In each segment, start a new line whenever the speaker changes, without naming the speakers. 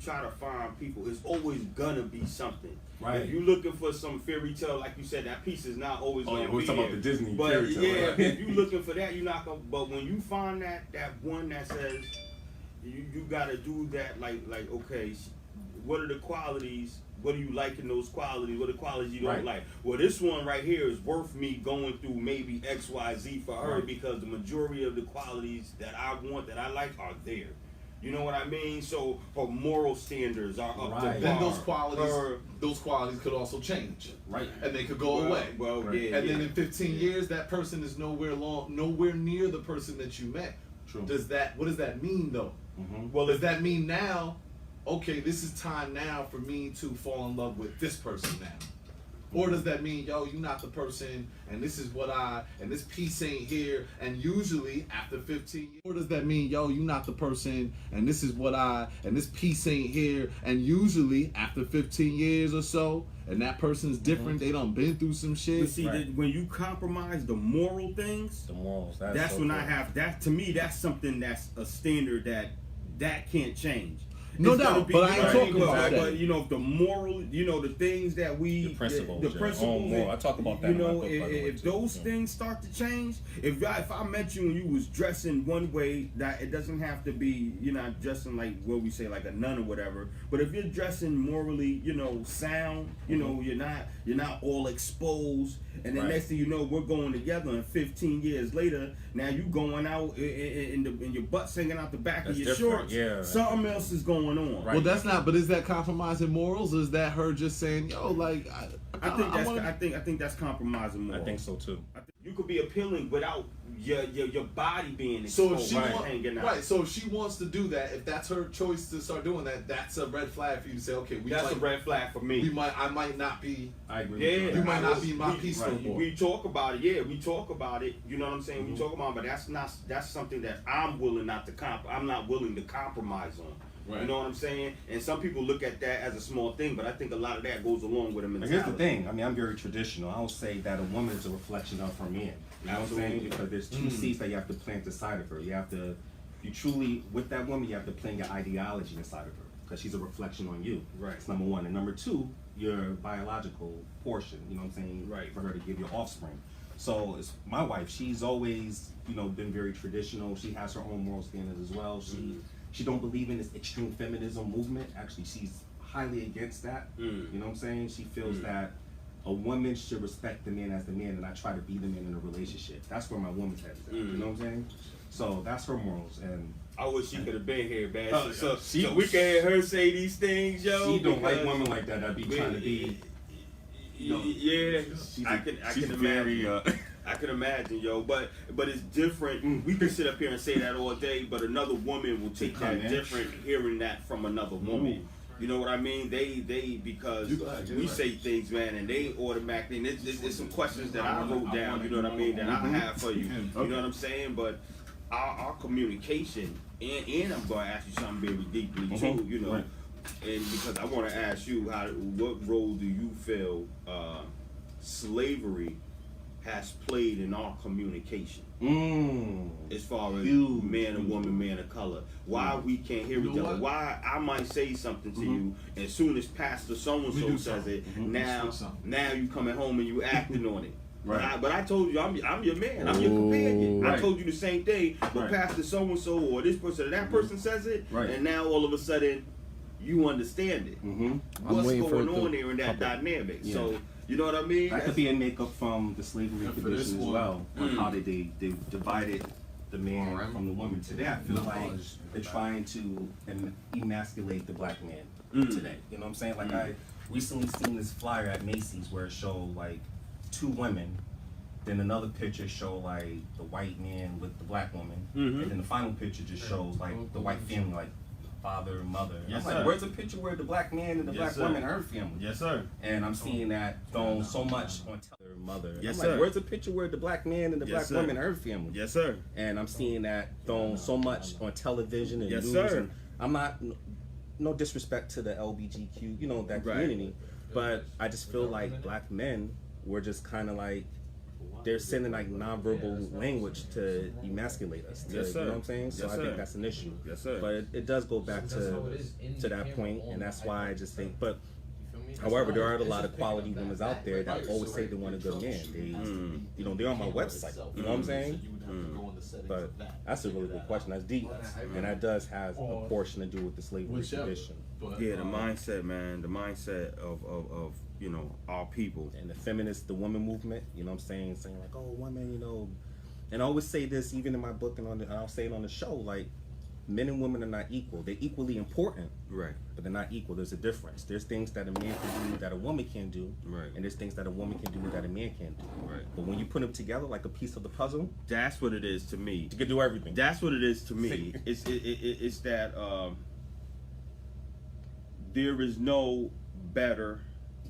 try to find people, it's always gonna be something.
Right.
If you're looking for some fairy tale, like you said, that piece is not always gonna be
we're talking
there.
about the Disney
but
fairy tale.
yeah,
Right?
if you're looking for that, you're not gonna. But when you find that one that says you gotta do that, like okay, what are the qualities? What do you like in those qualities? What are the qualities you don't like? Well, this one right here is worth me going through maybe X, Y, Z for her because the majority of the qualities that I want, that I like, are there. You know what I mean? So her moral standards are up to par.
Then those qualities could also change.
Right.
And they could go away.
Well,
yeah. And then in 15 years, that person is nowhere near the person that you met.
True.
What does that mean though?
Mm-hmm.
Well, does that mean now, okay, this is time now for me to fall in love with this person now? Or does that mean, yo, you're not the person, and this is what and this piece ain't here, and usually after 15 years, or does that mean, yo, you're not the person, and this is what and this piece ain't here, and usually after 15 years or so, and that person's different, they done been through some shit.
But see, when you compromise the moral things,
the morals,
that's when I have, that to me, that's something that's a standard that can't change.
No doubt, but I ain't talking about that.
But you know, the moral, you know, the things that
the principles,
the principles.
I talk about that.
You know, if those things start to change, if I met you and you was dressing one way, that it doesn't have to be, you're not dressing like what we say, like a nun or whatever. But if you're dressing morally, you know, sound, you know, you're not all exposed. And then next thing you know, we're going together, and 15 years later, now you going out in your butt hanging out the back of your shorts.
Yeah,
something else is going on.
Well, that's not. But is that compromising morals? Or is that her just saying, "Yo, like"?
I think that's compromising morals.
I think so too.
You could be appealing without your body being
So
exposed.
if she wants to do that, if that's her choice to start doing that, that's a red flag for you to say, okay,
that's a red flag for me.
I might not be.
I agree.
Yeah,
you might not be my piece no more.
We talk about it. Yeah, we talk about it. You know what I'm saying? We talk about it, but that's something that I'm willing not to I'm not willing to compromise on. Right. You know what I'm saying? And some people look at that as a small thing, but I think a lot of that goes along with a mentality.
Here's the thing. I mean, I'm very traditional. I don't say that a woman is a reflection of her man. You know what I'm saying? Because there's two seeds that you have to plant inside of her. You truly, with that woman, you have to plant your ideology inside of her because she's a reflection on you.
Right.
That's number one. And number two, your biological portion. You know what I'm saying?
Right.
For her to give your offspring. So it's my wife. She's always, been very traditional. She has her own moral standards as well. She don't believe in this extreme feminism movement. Actually, she's highly against that. You know what I'm saying? She feels that a woman should respect the man as the man, and I try to be the man in a relationship. That's where my woman's head is at. You know what I'm saying? So that's her morals. And
I wish she could have been here, man. So we can hear her say these things, yo.
She don't like women like that. I'd be trying to be.
Yeah, I can imagine. I can imagine, yo, but it's different. We can sit up here and say that all day, but another woman will take that different hearing that from another woman. You know what I mean? They because we say things, man, and they automatically. And there's some questions that I wrote down. You know what I mean? That I have for you. You know what I'm saying? But our communication, and I'm going to ask you something very deeply too. You know, and because I want to ask you what role do you feel slavery has played in our communication as far as man and woman, man of color? Why we can't hear each other? Why I might say something to you, and as soon as Pastor so-and-so says it, now you coming home and you acting on it. Right. But I told you, I'm your man. I'm your companion. I told you the same thing, but Pastor so-and-so or this person or that person says it, and now all of a sudden you understand it. What's going on there in that dynamic? So, you know what I mean?
That could be a makeup from the slavery condition as well, on how they divided the man from the woman. Today, I feel like they're trying to emasculate the black man today. You know what I'm saying? Like I recently seen this flyer at Macy's where it showed like two women, then another picture show like the white man with the black woman, and then the final picture just shows like the white family, like father and mother. I'm like, where's the picture where the black man and the black woman and her family?
Yes, sir.
And I'm seeing that thrown so much on mother.
Yes,
I'm
sir.
like, where's the picture where the black man and the black woman and her family?
Yes, sir.
And I'm seeing that thrown so much on television and news.
Sir.
And I'm not, no disrespect to the LBGQ, that community, but I just feel like black men were just kind of like they're sending like nonverbal language to emasculate us.
Yes, sir.
You know what I'm saying? So
Yes,
I think
sir.
that's an issue.
Yes, sir.
But it does go back to that point, and that's why I just think. But however, there are a lot of quality women out there that always say they want a good man. They, they're on my website. You know what I'm saying? But that's a really good question. That's deep, and that does have a portion to do with the slavery tradition.
Yeah, the mindset, man. The mindset of our people
And the feminist, the woman movement, you know what I'm saying like, oh, women, and I always say this even in my book and I'll say it on the show, like, men and women are not equal. They're equally important,
right,
but they're not equal. There's a difference. There's things that a man can do that a woman can do,
right,
and there's things that a woman can do that a man can't do,
right.
But when you put them together like a piece of the puzzle,
that's what it is to me.
You can do everything.
That's what it is to me. It's that there is no better.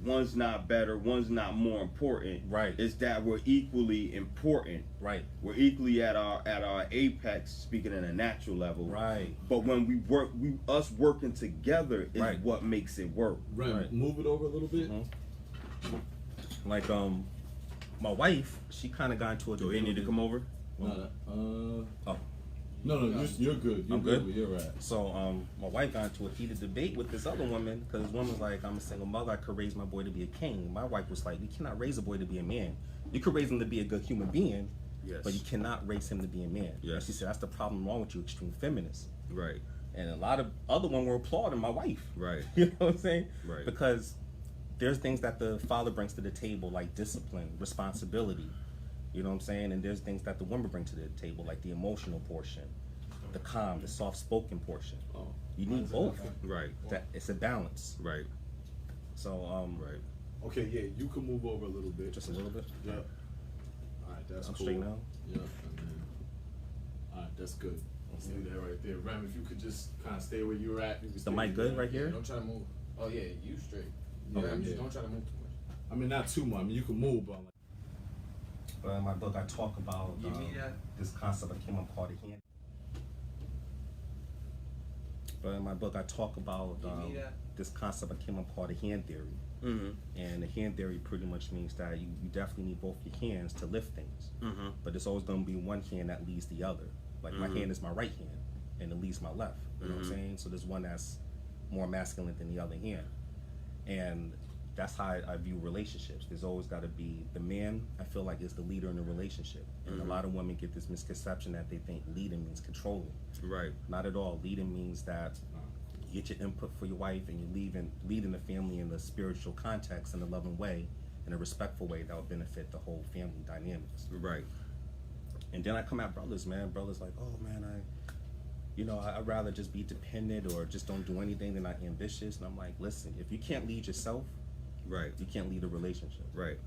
One's not better, one's not more important.
Right.
It's that we're equally important.
Right.
We're equally at our apex, speaking at a natural level.
Right.
But when we work, us working together is
right.
what makes it work.
Right. Move it over a little bit.
Mm-hmm. Like my wife, she kind of got into a.
Do he need to come over?
No, you're good.
I'm good.
You're right.
So, my wife got into a heated debate with this other woman because this woman's like, I'm a single mother. I could raise my boy to be a king. My wife was like, you cannot raise a boy to be a man. You could raise him to be a good human being,
yes,
but you cannot raise him to be a man.
Yes.
And she said, that's the problem wrong with you, extreme feminists.
Right.
And a lot of other women were applauding my wife.
Right.
You know what I'm saying?
Right.
Because there's things that the father brings to the table, like discipline, responsibility. You know what I'm saying? And there's things that the woman brings to the table, like the emotional portion, the calm, the soft-spoken portion. You need both.
Right.
That it's a balance.
Right.
So
right.
Okay, yeah, you can move over a little bit.
Just a little bit.
Yeah. All right, that's
I'm
cool.
straight now.
Yeah. All right, that's good. See that right there, Rem. If you could just kind of stay where you're at. You can
The mic good right here?
Don't try to move. Oh yeah, you straight.
Yeah,
Rem,
yeah.
just don't try to move too much.
I mean, not too much. I mean, you can move, but
But in my book, I talk about
Give me that.
this concept I came up called a hand. But in my book, I talk about this concept I came up called the hand theory.
Mm-hmm.
And the hand theory pretty much means that you definitely need both your hands to lift things.
Mm-hmm.
But there's always going to be one hand that leads the other. Like my hand is my right hand, and it leads my left. You know what I'm saying? So there's one that's more masculine than the other hand. And that's how I view relationships. There's always got to be the man, I feel like, is the leader in the relationship. And a lot of women get this misconception that they think leading means controlling.
Right.
Not at all. Leading means that you get your input for your wife and you're leading the family in the spiritual context in a loving way, in a respectful way that will benefit the whole family dynamics.
Right.
And then I come at brothers, man. Brothers like, oh man, I'd rather just be dependent or just don't do anything than not ambitious. And I'm like, listen, if you can't lead yourself,
right,
you can't lead a relationship.
Right.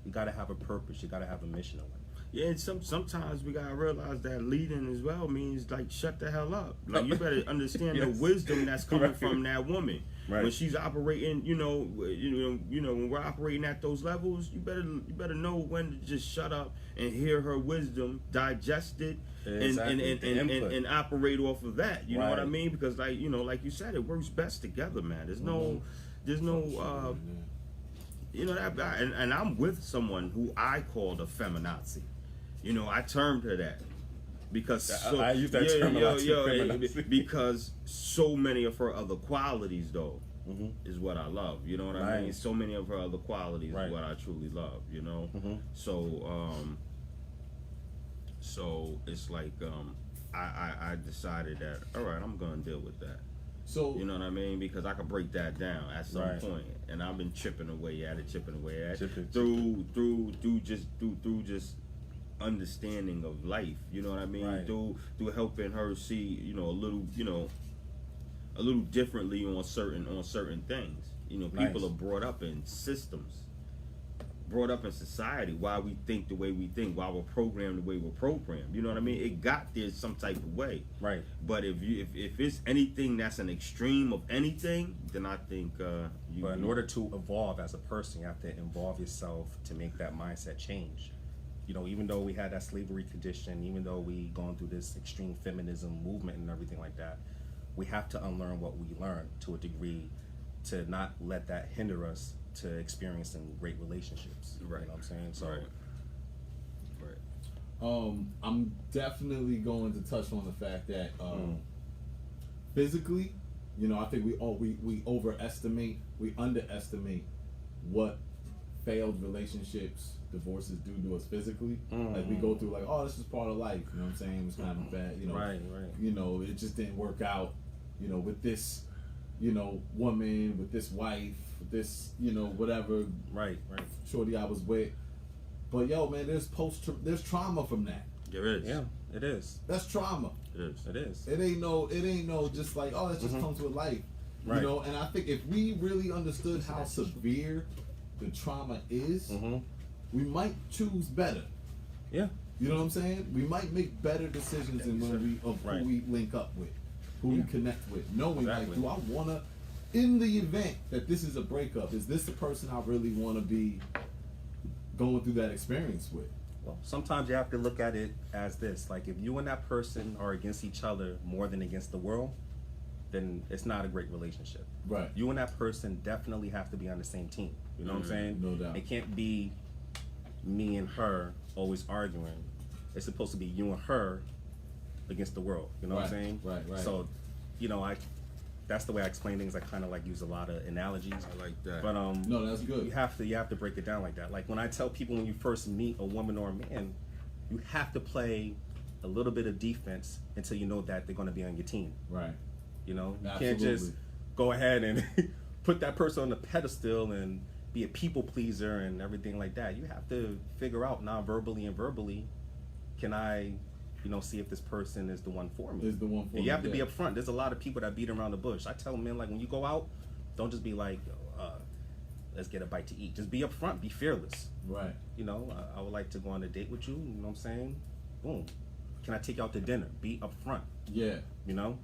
You got to have a purpose. You got to have a mission in life.
Yeah, and sometimes we gotta realize that leading as well means like shut the hell up. Like you better understand the wisdom that's coming from that woman when she's operating. When we're operating at those levels, you better know when to just shut up and hear her wisdom, digest it, and operate off of that. You know what I mean? Because like you said, it works best together, man. There's no that guy, and I'm with someone who I called a feminazi. I termed her that because
I use that term a lot too,
because so many of her other qualities, though, is what I love. You know what I mean? So many of her other qualities is what I truly love. So it's like I decided that all right, I'm gonna deal with that. So you know what I mean? Because I could break that down at some point, and I've been chipping away at it through just understanding of life. You know what I mean? Through helping her see a little differently on certain things. People are brought up in systems, brought up in society, why we think the way we think, why we're programmed the way we're programmed. You know what I mean? It got there some type of way. Right. But if it's anything that's an extreme of anything, then I think
But in order to evolve as a person, you have to involve yourself to make that mindset change. Even though we had that slavery condition, even though we gone through this extreme feminism movement and everything like that, we have to unlearn what we learned to a degree to not let that hinder us to experiencing great relationships. Right. You know what I'm saying? So
I'm definitely going to touch on the fact that physically, you know, I think we overestimate, we underestimate what failed relationships, divorces do to us physically. Like we go through like, oh, this is part of life. You know what I'm saying? It's kind of bad. You know,
right.
You know, it just didn't work out. You know, with this, you know, woman, with this wife, with this, you know, whatever.
Right.
Shorty I was with. But yo, man, there's trauma from that.
There is. Yeah, it is.
That's trauma.
It is.
It ain't no just like, oh, it just comes with life.
Right.
You know, and I think if we really understood how severe the trauma is, we might choose better.
Yeah.
You know what I'm saying? We might make better decisions in when who we link up with, who we connect with, knowing like, do I wanna, in the event that this is a breakup, is this the person I really wanna be going through that experience with?
Well, sometimes you have to look at it as this: like, if you and that person are against each other more than against the world, then it's not a great relationship.
Right.
You and that person definitely have to be on the same team. You know what I'm saying?
No doubt.
It can't be me and her always arguing. It's supposed to be you and her against the world. You know what I'm saying?
Right.
So, you know, that's the way I explain things. I kind of like use a lot of analogies.
I like that.
But
no, that's good.
You have to break it down like that. Like when I tell people, when you first meet a woman or a man, you have to play a little bit of defense until you know that they're going to be on your team.
Right.
You know, you
Absolutely.
can't just go ahead and put that person on the pedestal and be a people pleaser and everything like that. You have to figure out non-verbally and verbally, can I, you know, see if this person is the one for me.
Is the one for me.
You have to be upfront. There's a lot of people that beat around the bush. I tell men, like, when you go out, don't just be like, let's get a bite to eat. Just be upfront. Be fearless.
Right.
You know, I would like to go on a date with you. You know what I'm saying? Boom. Can I take you out to dinner? Be upfront.
Yeah.
You know?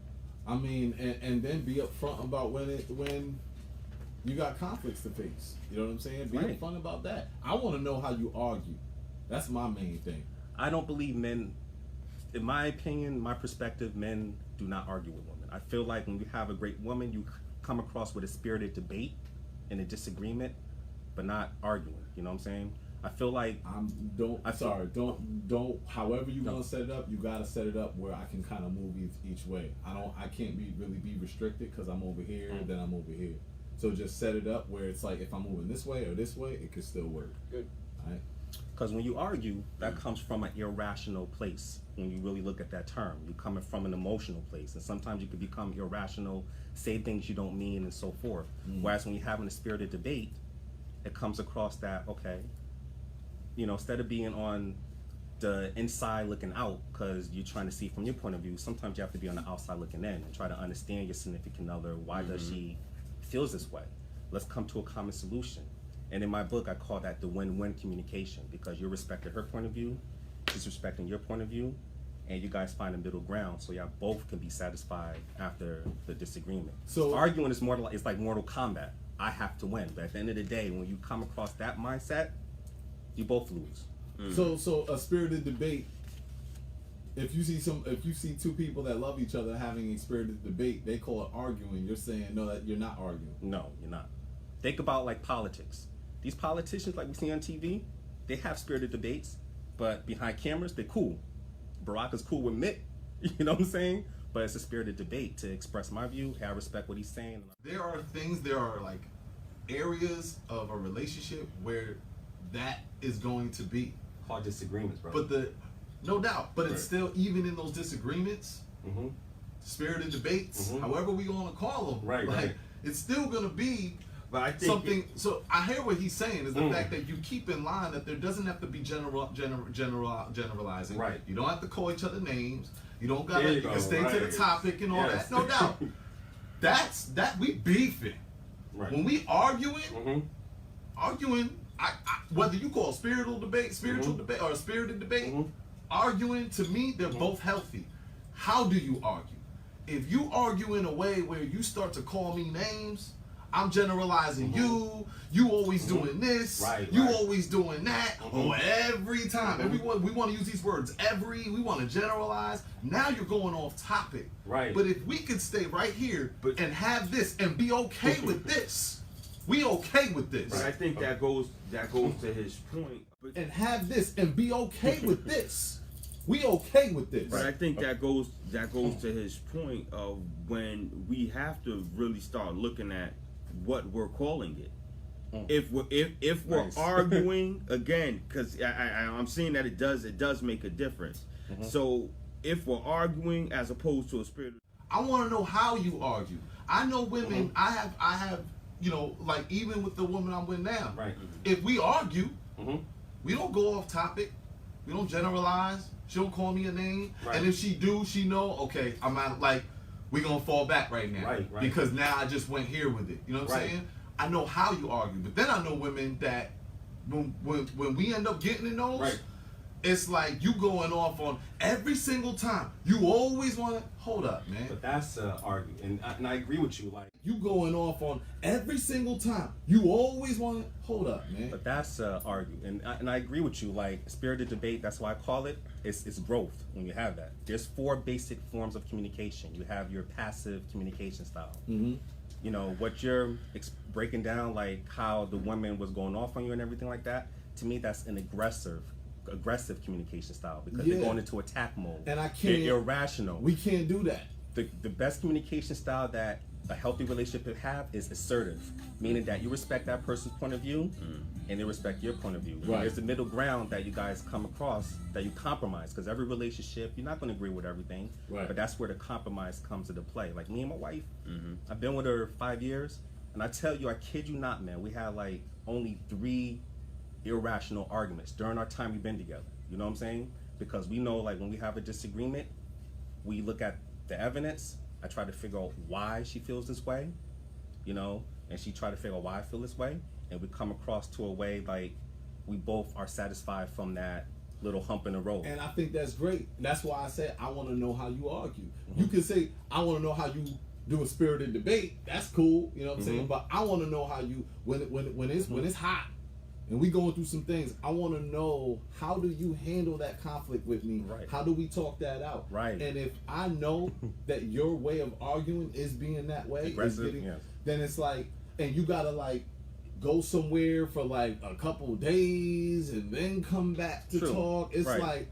I mean, and then be upfront about when you got conflicts to face. You know what I'm saying? Be upfront about that. I want to know how you argue. That's my main thing.
I don't believe men, in my opinion, my perspective, men do not argue with women. I feel like when you have a great woman, you come across with a spirited debate and a disagreement, but not arguing. You know what I'm saying? I feel like
don't. However you want to set it up, you gotta set it up where I can kind of move each way. I can't really be restricted because I'm over here, then I'm over here. So just set it up where it's like if I'm moving this way or this way, it could still work.
Good.
All right.
Because when you argue, that comes from an irrational place. When you really look at that term, you're coming from an emotional place, and sometimes you can become irrational, say things you don't mean, and so forth. Whereas when you're having a spirited debate, it comes across that, okay, you know, instead of being on the inside looking out because you're trying to see from your point of view, sometimes you have to be on the outside looking in and try to understand your significant other. Why does she feels this way? Let's come to a common solution. And in my book, I call that the win-win communication, because you're respecting her point of view, she's respecting your point of view, and you guys find a middle ground so y'all both can be satisfied after the disagreement. So arguing is it's like Mortal Kombat. I have to win, but at the end of the day, when you come across that mindset, you both lose.
So a spirited debate. If you see two people that love each other having a spirited debate, they call it arguing. You're saying no, that you're not arguing.
No, you're not. Think about like politics. These politicians, like we see on TV, they have spirited debates, but behind cameras, they're cool. Barack is cool with Mitt, you know what I'm saying? But it's a spirited debate to express my view. Hey, I respect what he's saying.
There are like areas of a relationship where that is going to be
hard disagreements, bro.
But no doubt, but it's still, even in those disagreements, spirited debates, however we want to call them,
right.
It's still going to be.
But I think
something. So I hear what he's saying is the fact that you keep in line that there doesn't have to be generalizing.
Right.
You don't have to call each other names. You don't gotta. You can stay to the topic and all that. No doubt. That's we beefing.
Right.
When we arguing, I whether you call spiritual debate, or a spirited debate, arguing, to me they're both healthy. How do you argue? If you argue in a way where you start to call me names, I'm generalizing you. You always doing this. You always doing that. Or every time. And we want to use these words. We want to generalize. Now you're going off topic.
Right.
But if we could stay right here and have this and be okay with this, we okay with this.
But I think that goes to his point.
And have this and be okay with this. We okay with this.
But I think that goes to his point of when we have to really start looking at what we're calling it. If we're
Nice.
arguing again, because I'm seeing that it does make a difference. So if we're arguing as opposed to a spirit,
I want to know how you argue. I know women. I have. You know, like even with the woman I'm with now.
Right.
If we argue, we don't go off topic. We don't generalize. She don't call me a name.
Right.
And if she do, she know. Okay, I'm out. Like we gonna fall back right now.
Right.
Because now I just went here with it. You know what I'm saying? I know how you argue, but then I know women that when we end up getting in those, it's like you going off on every single time. You always want to hold up, man.
But that's argue, and I agree with you. Like
You going off on every single time. You always want to hold up, man.
But that's argue, and I agree with you. Like spirited debate, that's why I call it. It's growth when you have that. There's 4 basic forms of communication. You have your passive communication style. You know what you're breaking down, like how the woman was going off on you and everything like that. To me, that's an aggressive communication style because they're going into attack mode.
And I can't.
They're irrational.
We can't do that.
The best communication style that a healthy relationship have is assertive, meaning that you respect that person's point of view and they respect your point of view.
Right.
There's the middle ground that you guys come across, that you compromise, because every relationship, you're not going to agree with everything, but that's where the compromise comes into play. Like me and my wife, I've been with her 5 years, and I tell you, I kid you not, man, we had like only 3 irrational arguments during our time we've been together. You know what I'm saying? Because we know, like, when we have a disagreement, we look at the evidence. I try to figure out why she feels this way, you know, and she try to figure out why I feel this way, and we come across to a way like we both are satisfied from that little hump in the road.
And I think that's great. That's why I said I want to know how you argue. You can say I want to know how you do a spirited debate. That's cool, you know what I'm saying. But I want to know how you when it's hot and we going through some things. I want to know, how do you handle that conflict with me?
Right.
How do we talk that out?
Right.
And if I know that your way of arguing is being that way,
Aggressive, yes.
then it's like, and you gotta like go somewhere for like a couple days and then come back to talk. It's like,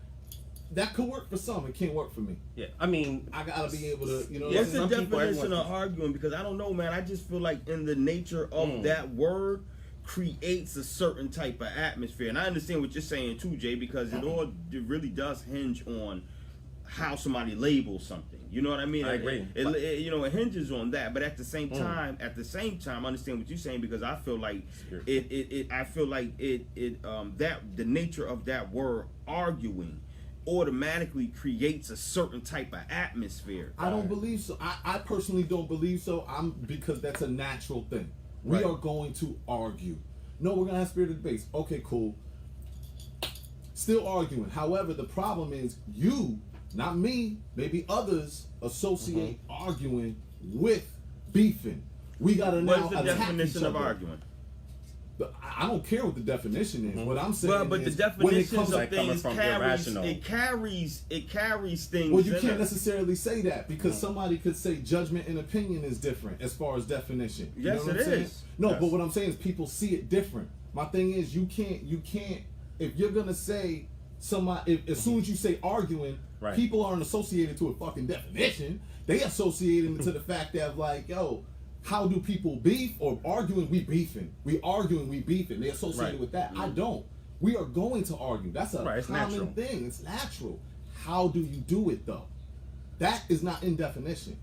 that could work for some. It can't work for me.
Yeah, I mean,
I gotta be able to, you know.
What's the
some people,
definition of arguing? Because I don't know, man. I just feel like in the nature of that word creates a certain type of atmosphere, and I understand what you're saying too, Jay, because it really does hinge on how somebody labels something. You know what I mean?
I agree.
It hinges on that, but at the same time, I understand what you're saying, because I feel like that the nature of that word arguing automatically creates a certain type of atmosphere.
I don't believe so. I personally don't believe so. Because that's a natural thing. We are going to argue. No, we're gonna have spirited debates. Okay, cool. Still arguing. However, the problem is you, not me, maybe others associate arguing with beefing. We gotta now
What's the definition of arguing?
I don't care what the definition is. What I'm saying is,
but the definitions of things carries things.
Well, you can't necessarily say that, because somebody could say judgment and opinion is different as far as definition. You
Yes,
know what
it
I'm saying?
is.
No,
Yes.
but what I'm saying is people see it different. My thing is, you can't. If you're gonna say somebody, as soon as you say arguing, people aren't associated to a fucking definition. They associate it to the fact that, like, yo, how do people beef? Or arguing, we beefing. We arguing, we beefing. They associate it with that. I don't. We are going to argue. That's a common
natural
thing. It's natural. How do you do it though? That is not in definition.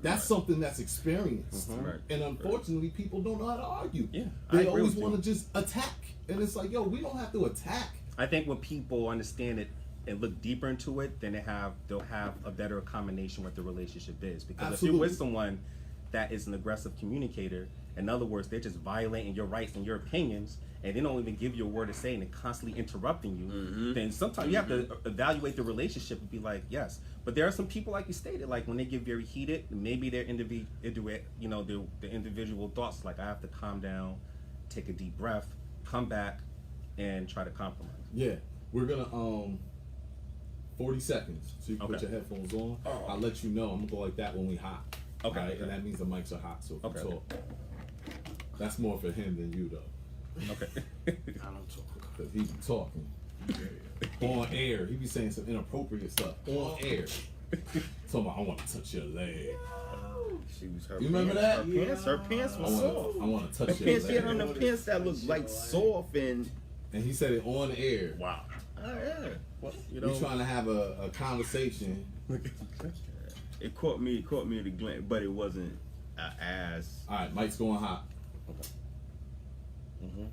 That's something that's experienced. And unfortunately, people don't know how to argue.
Yeah,
They always want to just attack. And it's like, yo, we don't have to attack.
I think when people understand it and look deeper into it, then they'll have a better combination what the relationship is. Because if you're with someone that is an aggressive communicator, in other words, they're just violating your rights and your opinions, and they don't even give you a word to say, and they're constantly interrupting you, then sometimes you have to evaluate the relationship and be like, yes. But there are some people, like you stated, like when they get very heated, maybe their the individual thoughts, like, I have to calm down, take a deep breath, come back, and try to compromise.
Yeah, we're gonna 40 seconds, so you can put your headphones on. I'll let you know. I'm gonna go like that when we hot.
Okay.
Right? And that means the mics are hot, so if you talk.
Okay.
That's more for him than you, though.
Okay.
I don't talk. Because he be talking. On air. He be saying some inappropriate stuff. On air. Talking about, I want to touch your leg.
She was her
You remember
pants,
that?
Her pants was soft.
I want to touch
Her
your
pants, she had
leg.
on the pants that looked like soft and.
And he said it on air.
Wow. Oh yeah. Well, you
We
know.
trying to have a conversation.
It caught me at a glance, but it wasn't as.
All right, Mike's going hot.
Okay. Mm-hmm.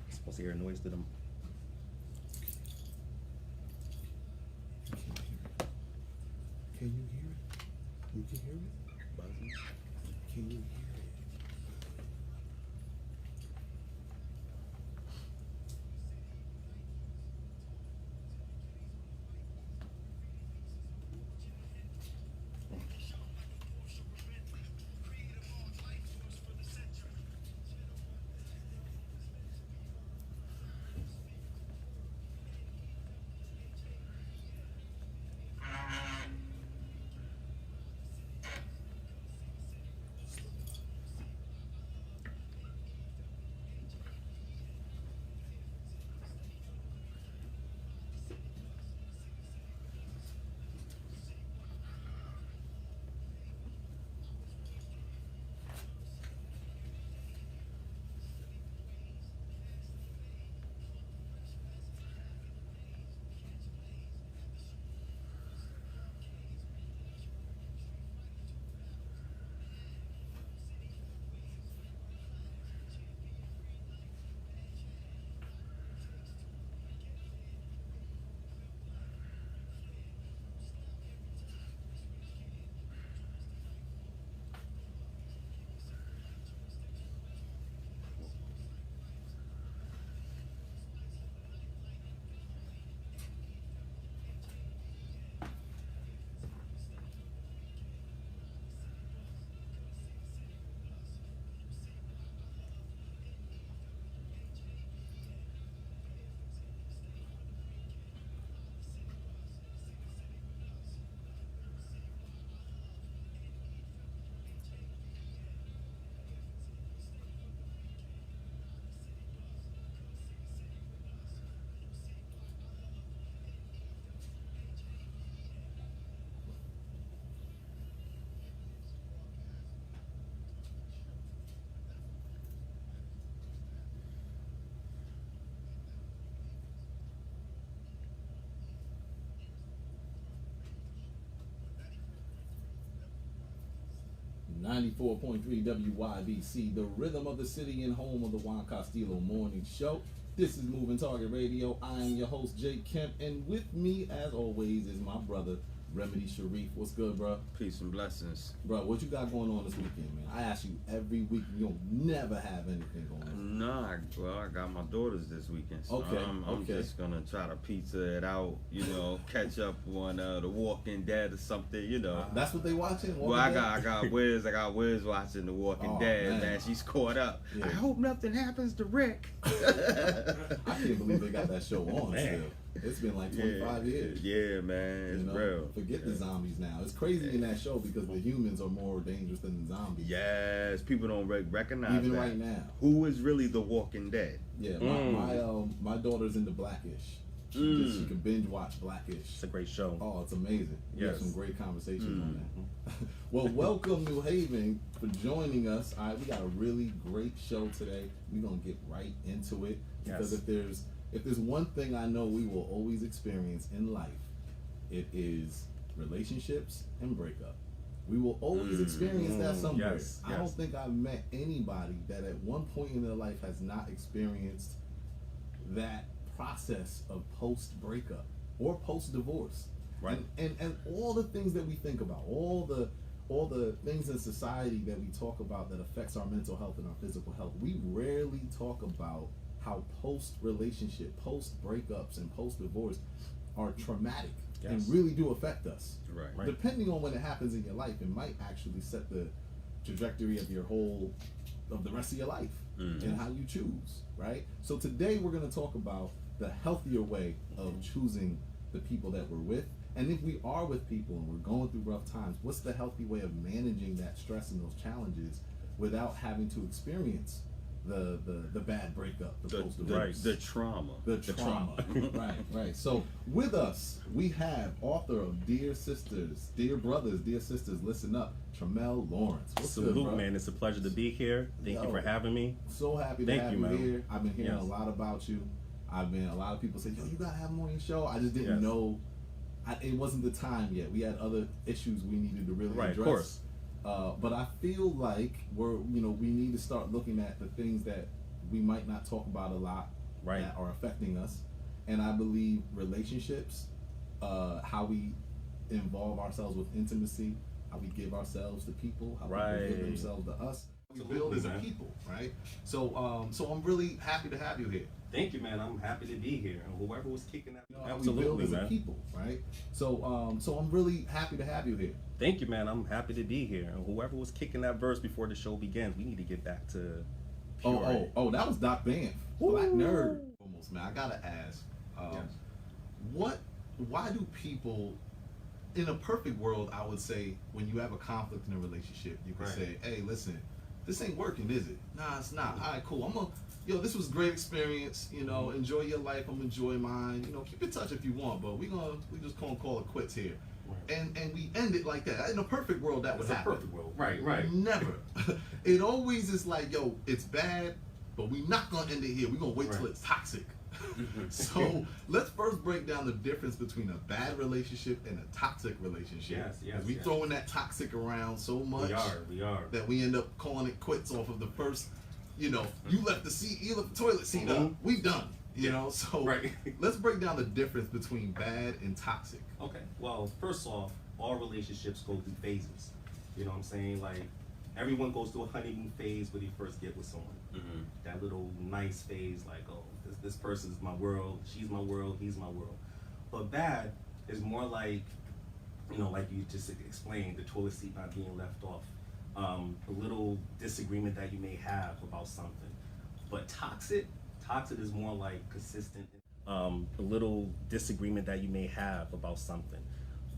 Supposed to hear a noise to them.
Can you hear it? You can hear it?
Buzzing.
Can you hear it? .3 WYBC, the rhythm of the city and home of the Juan Castillo Morning Show. This is Moving Target Radio. I am your host, Jay Kemp, and with me, as always, is my brother, Remedy Sharif. What's good, bro?
Peace and blessings.
Bro, what you got going on this weekend, man? I ask you every week, you don't never have anything going on.
Nah, well, I got my daughters this weekend, so
Okay,
I'm just gonna try to pizza it out, you know, catch up on The Walking Dead or something, you know.
That's what they watching?
Well, I got Wiz watching The Walking Dead, man. She's caught up.
Yeah.
I hope nothing happens to Rick.
I can't believe they got that show on still. It's been like 25 years.
Yeah, man, it's real.
Forget the zombies now. It's crazy in that show because the humans are more dangerous than the zombies.
Yes, people don't recognize
even
that.
right now.
Who is really the Walking Dead?
Yeah, my daughter's into Blackish. She can binge watch Blackish.
It's a great show.
Oh, it's amazing. We have
Yes.
some great conversations on that. Well, welcome New Haven for joining us. All right, we got a really great show today. We're gonna get right into it because
Yes.
if there's one thing I know we will always experience in life, it is relationships and breakup. We will always experience that somewhere.
Yes,
I don't think I've met anybody that at one point in their life has not experienced that process of post breakup or post divorce.
Right.
And all the things that we think about, all the things in society that we talk about that affects our mental health and our physical health, we rarely talk about how post-relationship, post-breakups, and post-divorce are traumatic and really do affect us.
Right.
Depending on when it happens in your life, it might actually set the trajectory of the rest of your life and how you choose, right? So today we're going to talk about the healthier way of choosing the people that we're with. And if we are with people and we're going through rough times, what's the healthy way of managing that stress and those challenges without having to experience the bad breakup,
the trauma.
The trauma. Right. So with us, we have author of Dear Sisters, Dear Brothers, Dear Sisters, Listen Up, Treamell Lawrence. What's
Salute,
good, bro?
man. It's a pleasure to be here. Thank you for having me.
So happy to have you here. I've been hearing a lot about you. A lot of people say, yo, you gotta have him on your show. I just didn't know. It wasn't the time yet. We had other issues we needed to really address.
Of course.
But I feel like we need to start looking at the things that we might not talk about a lot that are affecting us. And I believe relationships, how we involve ourselves with intimacy, how we give ourselves to people, how people give themselves to us. We build as a people, right? So I'm really happy to have you here.
Thank you, man. I'm happy to be here. And whoever was kicking that,
absolutely, we build as a people, right? So I'm really happy to have you here.
Thank you, man. I'm happy to be here. And whoever was kicking that verse before the show begins, we need to get back to purity.
That was Doc Banff, Black Nerd. Almost, man. I gotta ask, why do people, in a perfect world, I would say, when you have a conflict in a relationship, you can say, hey, listen, this ain't working, is it? Nah, it's not. All right, cool. This was a great experience. Enjoy your life. I'm enjoying mine. Keep in touch if you want, but we just gonna call it quits here. Right. And we end it like that. In a perfect world, that would happen.
Perfect world. Right.
Never. It always is like, yo, it's bad, but we're not gonna end it here. We're gonna wait till it's toxic. So let's first break down the difference between a bad relationship and a toxic relationship.
Yes.
We throwing that toxic around so much.
We are.
That we end up calling it quits off of the first. You left the toilet seat up. We done. So let's break down the difference between bad and toxic.
Okay. Well, first off, all relationships go through phases. You know what I'm saying? Like, everyone goes through a honeymoon phase when you first get with someone. Mm-hmm. That little nice phase, like, oh, this person's my world, she's my world, he's my world. But bad is more like, like you just explained, the toilet seat not being left off. A little disagreement that you may have about something. But toxic is more like consistent. A little disagreement that you may have about something.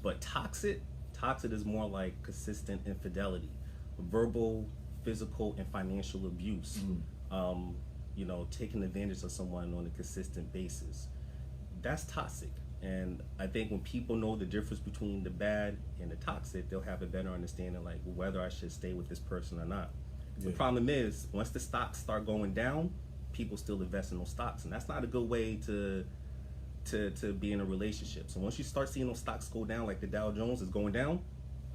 But toxic is more like consistent infidelity, verbal, physical, and financial abuse. Taking advantage of someone on a consistent basis. That's toxic. And I think when people know the difference between the bad and the toxic, they'll have a better understanding, like whether I should stay with this person or not. The problem is, once the stocks start going down, people still invest in those stocks, and that's not a good way to be in a relationship. So once you start seeing those stocks go down, like the Dow Jones is going down,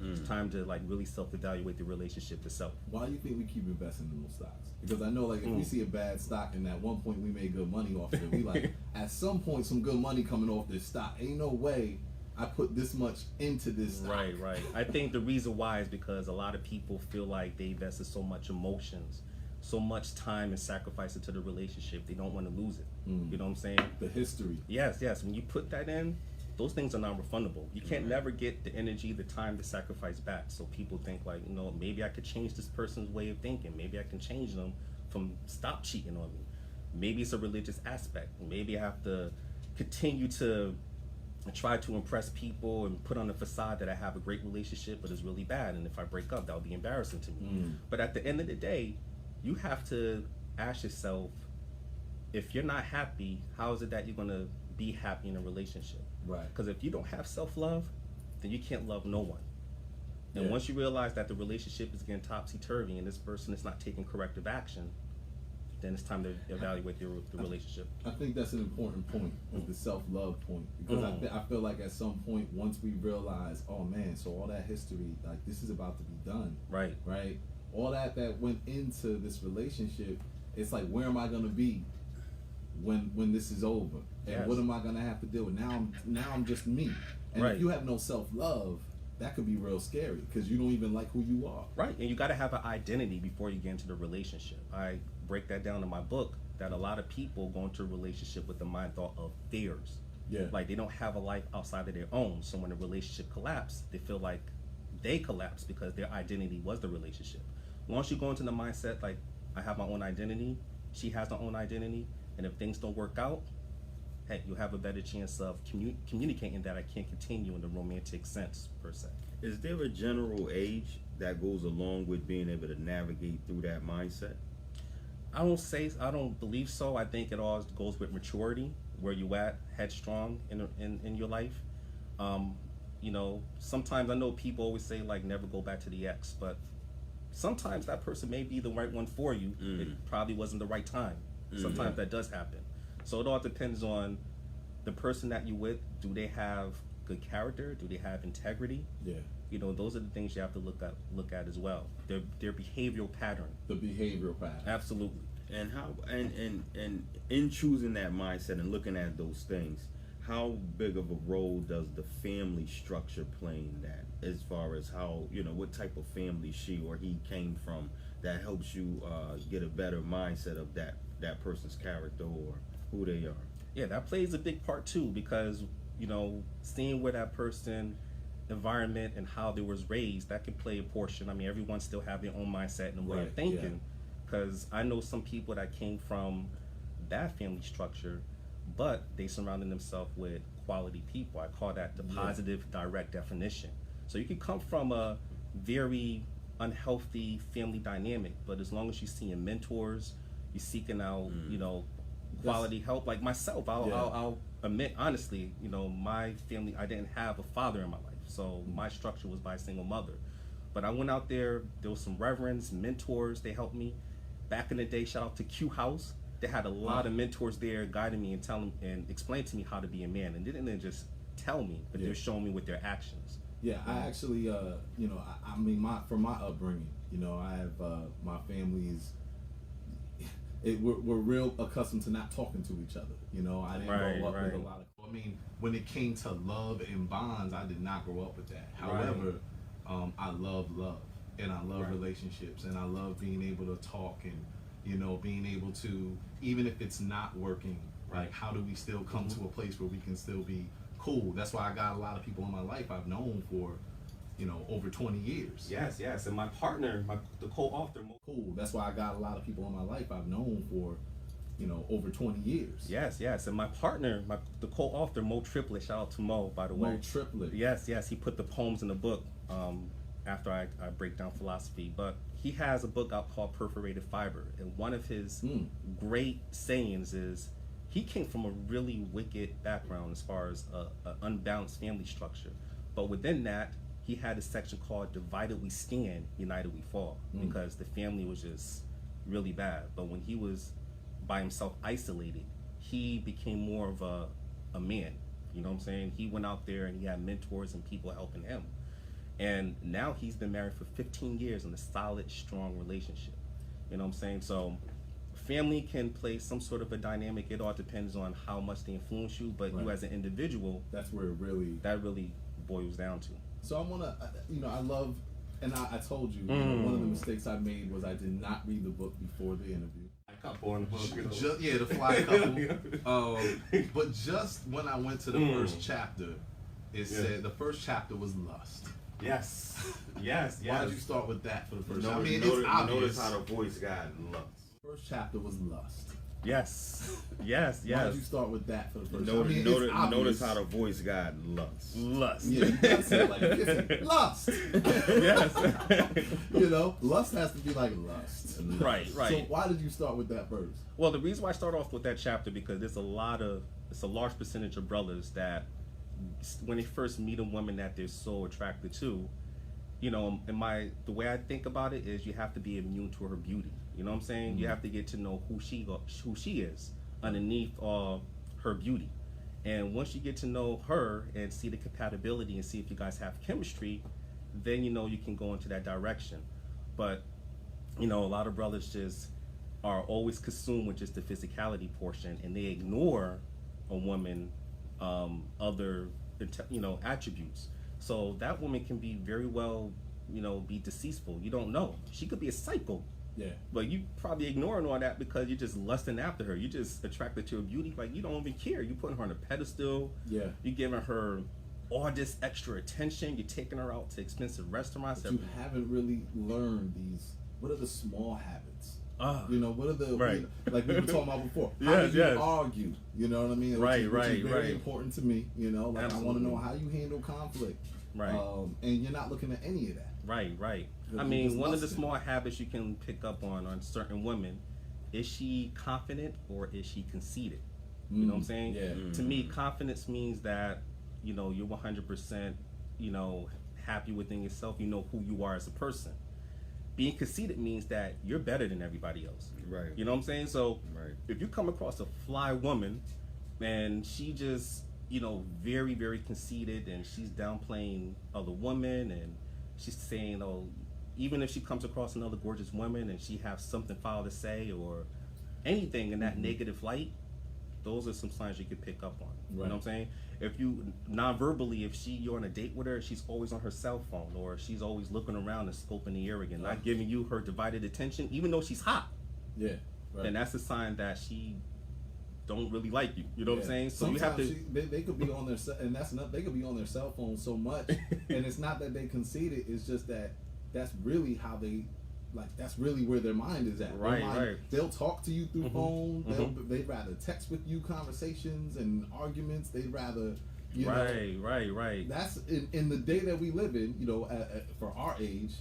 it's time to really self-evaluate the relationship itself.
Why do you think we keep investing in those stocks? Because I know, if we see a bad stock and at one point we made good money off of it, we at some point some good money coming off this stock. Ain't no way I put this much into this stock.
Right. I think the reason why is because a lot of people feel like they invested so much emotions, so much time and sacrifice into the relationship, they don't want to lose it. You know what I'm saying?
The history.
Yes. When you put that in, those things are non-refundable. You can't never get the energy, the time, the sacrifice back. So people think like, maybe I could change this person's way of thinking. Maybe I can change them from stop cheating on me. Maybe it's a religious aspect. Maybe I have to continue to try to impress people and put on a facade that I have a great relationship, but it's really bad. And if I break up, that would be embarrassing to me. But at the end of the day, you have to ask yourself, if you're not happy, how is it that you're going to be happy in a relationship?
Right.
Because if you don't have self-love, then you can't love no one. And once you realize that the relationship is getting topsy-turvy and this person is not taking corrective action, then it's time to evaluate the relationship.
I think that's an important point, is the self-love point. Because I feel like at some point, once we realize, oh man, so all that history, like this is about to be done. Right. All that went into this relationship, it's like, where am I going to be when this is over? And what am I going to have to deal with? Now I'm just me. And if you have no self-love, that could be real scary because you don't even like who you are.
Right, and you got to have an identity before you get into the relationship. I break that down in my book that a lot of people go into a relationship with the mind thought of theirs.
Yeah.
Like they don't have a life outside of their own. So when a relationship collapses, they feel like they collapsed because their identity was the relationship. Once you go into the mindset like I have my own identity, she has her own identity, and if things don't work out, heck, you'll have a better chance of communicating that I can't continue in the romantic sense per se.
Is there a general age that goes along with being able to navigate through that mindset?
I don't believe so. I think it all goes with maturity, where you at, headstrong in your life. You know, sometimes I know people always say like never go back to the ex, but sometimes that person may be the right one for you. It probably wasn't the right time. Sometimes that does happen. So it all depends on the person that you with. Do they have good character? Do they have integrity?
Yeah.
You know, those are the things you have to look at as well. Their behavioral pattern.
The behavioral pattern.
Absolutely.
And how and in choosing that mindset and looking at those things, how big of a role does the family structure play in that, as far as how, you know, what type of family she or he came from that helps you get a better mindset of that person's character or who they are?
Yeah, that plays a big part too, because, you know, seeing where that person environment and how they was raised, that can play a portion. I mean, everyone still have their own mindset and way of thinking, because I know some people that came from that family structure, but they surrounded themselves with quality people. I call that the positive direct definition. So you can come from a very unhealthy family dynamic, but as long as you're seeing mentors, you're seeking out, you know, quality help. Like myself, I'll admit honestly, you know, my family, I didn't have a father in my life, so my structure was by a single mother. But I went out there was some reverends, mentors, they helped me. Back in the day, shout out to Q House. They had a lot of mentors there guiding me and telling and explaining to me how to be a man. And they didn't just tell me, but they're showing me with their actions.
Yeah, I actually, you know, I mean, from my upbringing, you know, I have my family's. We're real accustomed to not talking to each other. You know, I didn't grow up with a lot of. I mean, when it came to love and bonds, I did not grow up with that. However, I love love, and I love relationships, and I love being able to talk and, you know, being able to, even if it's not working, like how do we still come to a place where we can still be cool? That's why I got a lot of people in my life I've known for, you know, over 20 years.
Yes, and my partner, the co-author,
cool. That's why I got a lot of people in my life I've known for, you know, over 20 years.
Yes, and my partner, the co-author, Mo Triplet, shout out to Mo, by the way.
Mo Triplet.
Yes, he put the poems in the book after I break down philosophy, but he has a book out called Perforated Fiber, and one of his great sayings is, he came from a really wicked background as far as an unbalanced family structure, but within that, he had a section called Divided We Stand, United We Fall, because the family was just really bad. But when he was by himself isolated, he became more of a man. You know what I'm saying? He went out there and he had mentors and people helping him. And now he's been married for 15 years in a solid, strong relationship. You know what I'm saying? So family can play some sort of a dynamic. It all depends on how much they influence you, but you as an individual,
that's where that
really boils down to.
So I want to, you know, I love, and I told you, you know, one of the mistakes I made was I did not read the book before the interview.
Couple in the book, you know.
The fly couple. But just when I went to the first chapter, it said the first chapter was lust.
Yes.
Why did you start with that for the first?
I mean, it's obvious. Notice how the voice got lust.
First chapter was lust.
Yes.
Why did you start with that for the first?
Notice how the voice got lust.
Yeah, that's it. Like lust.
Yes.
You know, lust has to be like lust.
Right.
So why did you start with that verse?
Well, the reason why I start off with that chapter, because it's a large percentage of brothers that when they first meet a woman that they're so attracted to, you know, the way I think about it is you have to be immune to her beauty. You know what I'm saying? You have to get to know who she is underneath her beauty. And once you get to know her and see the compatibility and see if you guys have chemistry, then you know you can go into that direction. But you know, a lot of brothers just are always consumed with just the physicality portion, and they ignore a woman other attributes. So that woman can be very well, be deceitful. You don't know. She could be a psycho.
Yeah.
But you probably ignoring all that because you're just lusting after her. You're just attracted to her beauty. Like, you don't even care. You're putting her on a pedestal.
Yeah.
You're giving her all this extra attention. You're taking her out to expensive restaurants.
But you haven't really learned what are the small habits? What are the
right.
like we were talking about before? How
Yes,
do you
yes.
argue? You know what I mean?
Right,
which is very
right.
important to me. Like
Absolutely.
I want to know how you handle conflict.
Right.
And you're not looking at any of that.
Right.
You're
I mean,
just
one of the
lusting.
small habits you can pick up on certain women, is she confident or is she conceited? You know what I'm saying?
Yeah.
To me, confidence means that, you're 100%, happy within yourself. You know who you are as a person. Being conceited means that you're better than everybody else.
Right.
You know what I'm saying? So
Right.
if you come across a fly woman and she just, very, very conceited and she's downplaying other women and she's saying, even if she comes across another gorgeous woman and she has something foul to say or anything in that negative light, those are some signs you could pick up on. You know what I'm saying? If you non-verbally, if you're on a date with her, she's always on her cell phone or she's always looking around and scoping the area again, not giving you her divided attention, even though she's hot.
Yeah. Right.
Then that's a sign that she don't really like you. You know what I'm saying? So
sometimes
you have to.
they could be on their and that's not they could be on their cell phone so much, and it's not that they conceded. It's just that that's really how they. Like that's really where their mind is at.
Right,
Their mind,
right.
They'll talk to you through phone. They'd rather text with you, conversations and arguments. They'd rather,
Right.
That's in the day that we live in. For our age,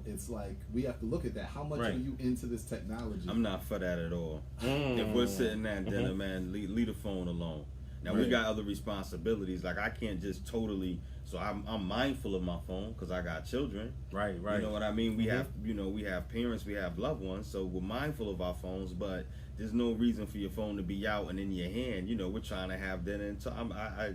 it's like we have to look at that. How much are you into this technology?
I'm not for that at all. If we're sitting at dinner, man, leave the phone alone. Now we got other responsibilities. Like I can't just totally. So I'm mindful of my phone because I got children.
Right.
You know what I mean? We have we have parents, we have loved ones, so we're mindful of our phones. But there's no reason for your phone to be out and in your hand. We're trying to have dinner, and so I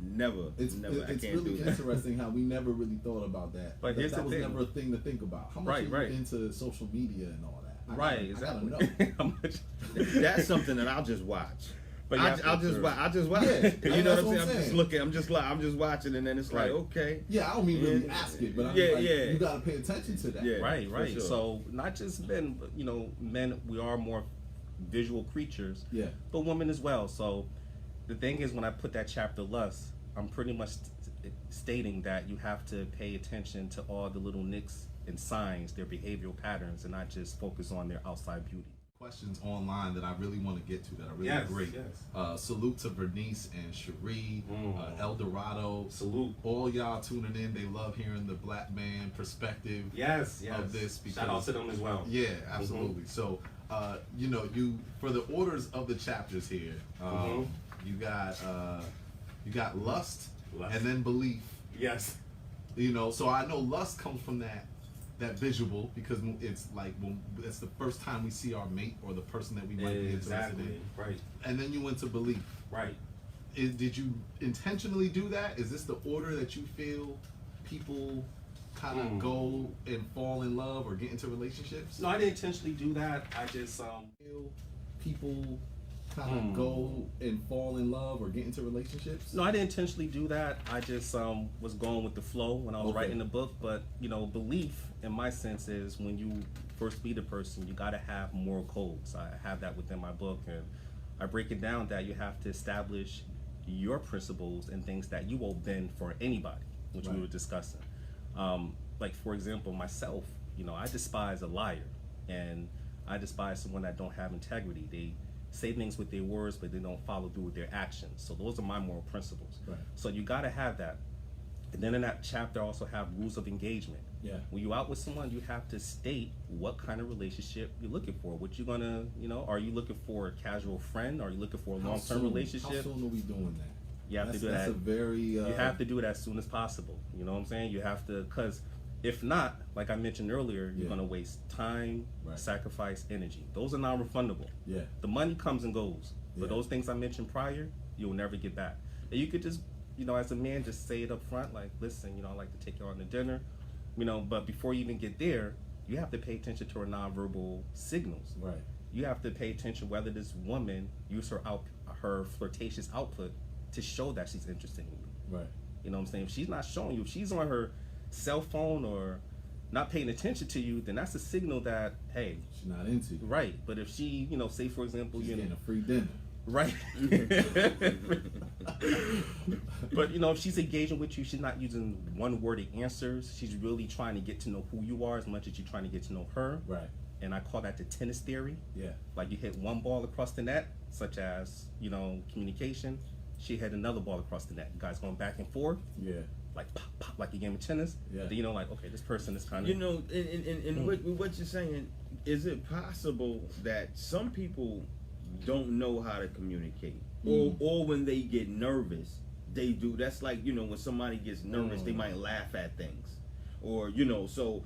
never.
It's
I
really
can't do that.
interesting how we never really thought about that.
But here's
that
the
was
thing.
never a thing to think about. How much are you into social media and all that? I gotta know.
How much?
That's something that I'll just watch.
But
I'll just watch.
Yeah,
You know what I'm saying?
I'm
I'm just looking. I'm just watching, and then it's like, okay.
Yeah, I don't mean really ask it, but I mean, you gotta pay attention to that.
Yeah,
Right.
sure.
So not just men, but men, we are more visual creatures.
Yeah.
But women as well. So the thing is, when I put that chapter lust, I'm pretty much stating that you have to pay attention to all the little nicks and signs, their behavioral patterns, and not just focus on their outside beauty.
Questions online that I really want to get to that are really great. Salute to Vernice and Cherie, El Dorado.
Salute.
All y'all tuning in. They love hearing the black man perspective of this. Because,
shout out to them as well.
Yeah, absolutely. So, you for the orders of the chapters here, you got lust, and then belief.
Yes.
So I know lust comes from that visual because it's like when it's the first time we see our mate or the person that we might be interested in.
Right.
And then you went to belief.
Right.
Did you intentionally do that? Is this the order that you feel people kind of go and fall in love or get into relationships?
No, I didn't intentionally do that. I just
Feel people kind of go and fall in love or get into relationships?
No, I didn't intentionally do that. I just was going with the flow when I was writing the book. But belief, in my sense, is when you first meet a person, you got to have moral codes. I have that within my book, and I break it down that you have to establish your principles and things that you will bend for anybody, which we were discussing. Like for example, myself, I despise a liar, and I despise someone that don't have integrity. They say things with their words, but they don't follow through with their actions. So those are my moral principles.
Right.
So you got to have that. And then in that chapter, I also have rules of engagement.
Yeah.
When you're out with someone, you have to state what kind of relationship you're looking for. What you're gonna, are you looking for a casual friend? Are you looking for a long-term relationship?
How soon are we doing that?
You have to do
That's
that.
a very.
You have to do it as soon as possible. You know what I'm saying? You have to, because if not, like I mentioned earlier, you're gonna waste time, sacrifice, energy. Those are non-refundable.
Yeah.
The money comes and goes, but
Yeah.
those things I mentioned prior, you'll never get back. And you could just, as a man, just say it up front, like, listen, I'd like to take you on to dinner, but before you even get there, you have to pay attention to her nonverbal signals.
Right.
You have to pay attention whether this woman use her flirtatious output to show that she's interested in you.
Right.
You know what I'm saying? If she's not showing you, if she's on her cell phone or not paying attention to you, then that's a signal that, hey,
she's not into you.
Right. But if she, say for example,
she's
you know,
getting a free dinner.
Right. But if she's engaging with you, she's not using one-worded answers. She's really trying to get to know who you are as much as you're trying to get to know her.
Right.
And I call that the tennis theory.
Yeah.
Like you hit one ball across the net, such as, communication. She hit another ball across the net. You guys going back and forth.
Yeah.
Like pop, pop, like a game of tennis.
Yeah.
Then okay, this person is kind of.
And what you're saying, is it possible that some people don't know how to communicate, or when they get nervous, they do? That's like when somebody gets nervous, they might laugh at things, or so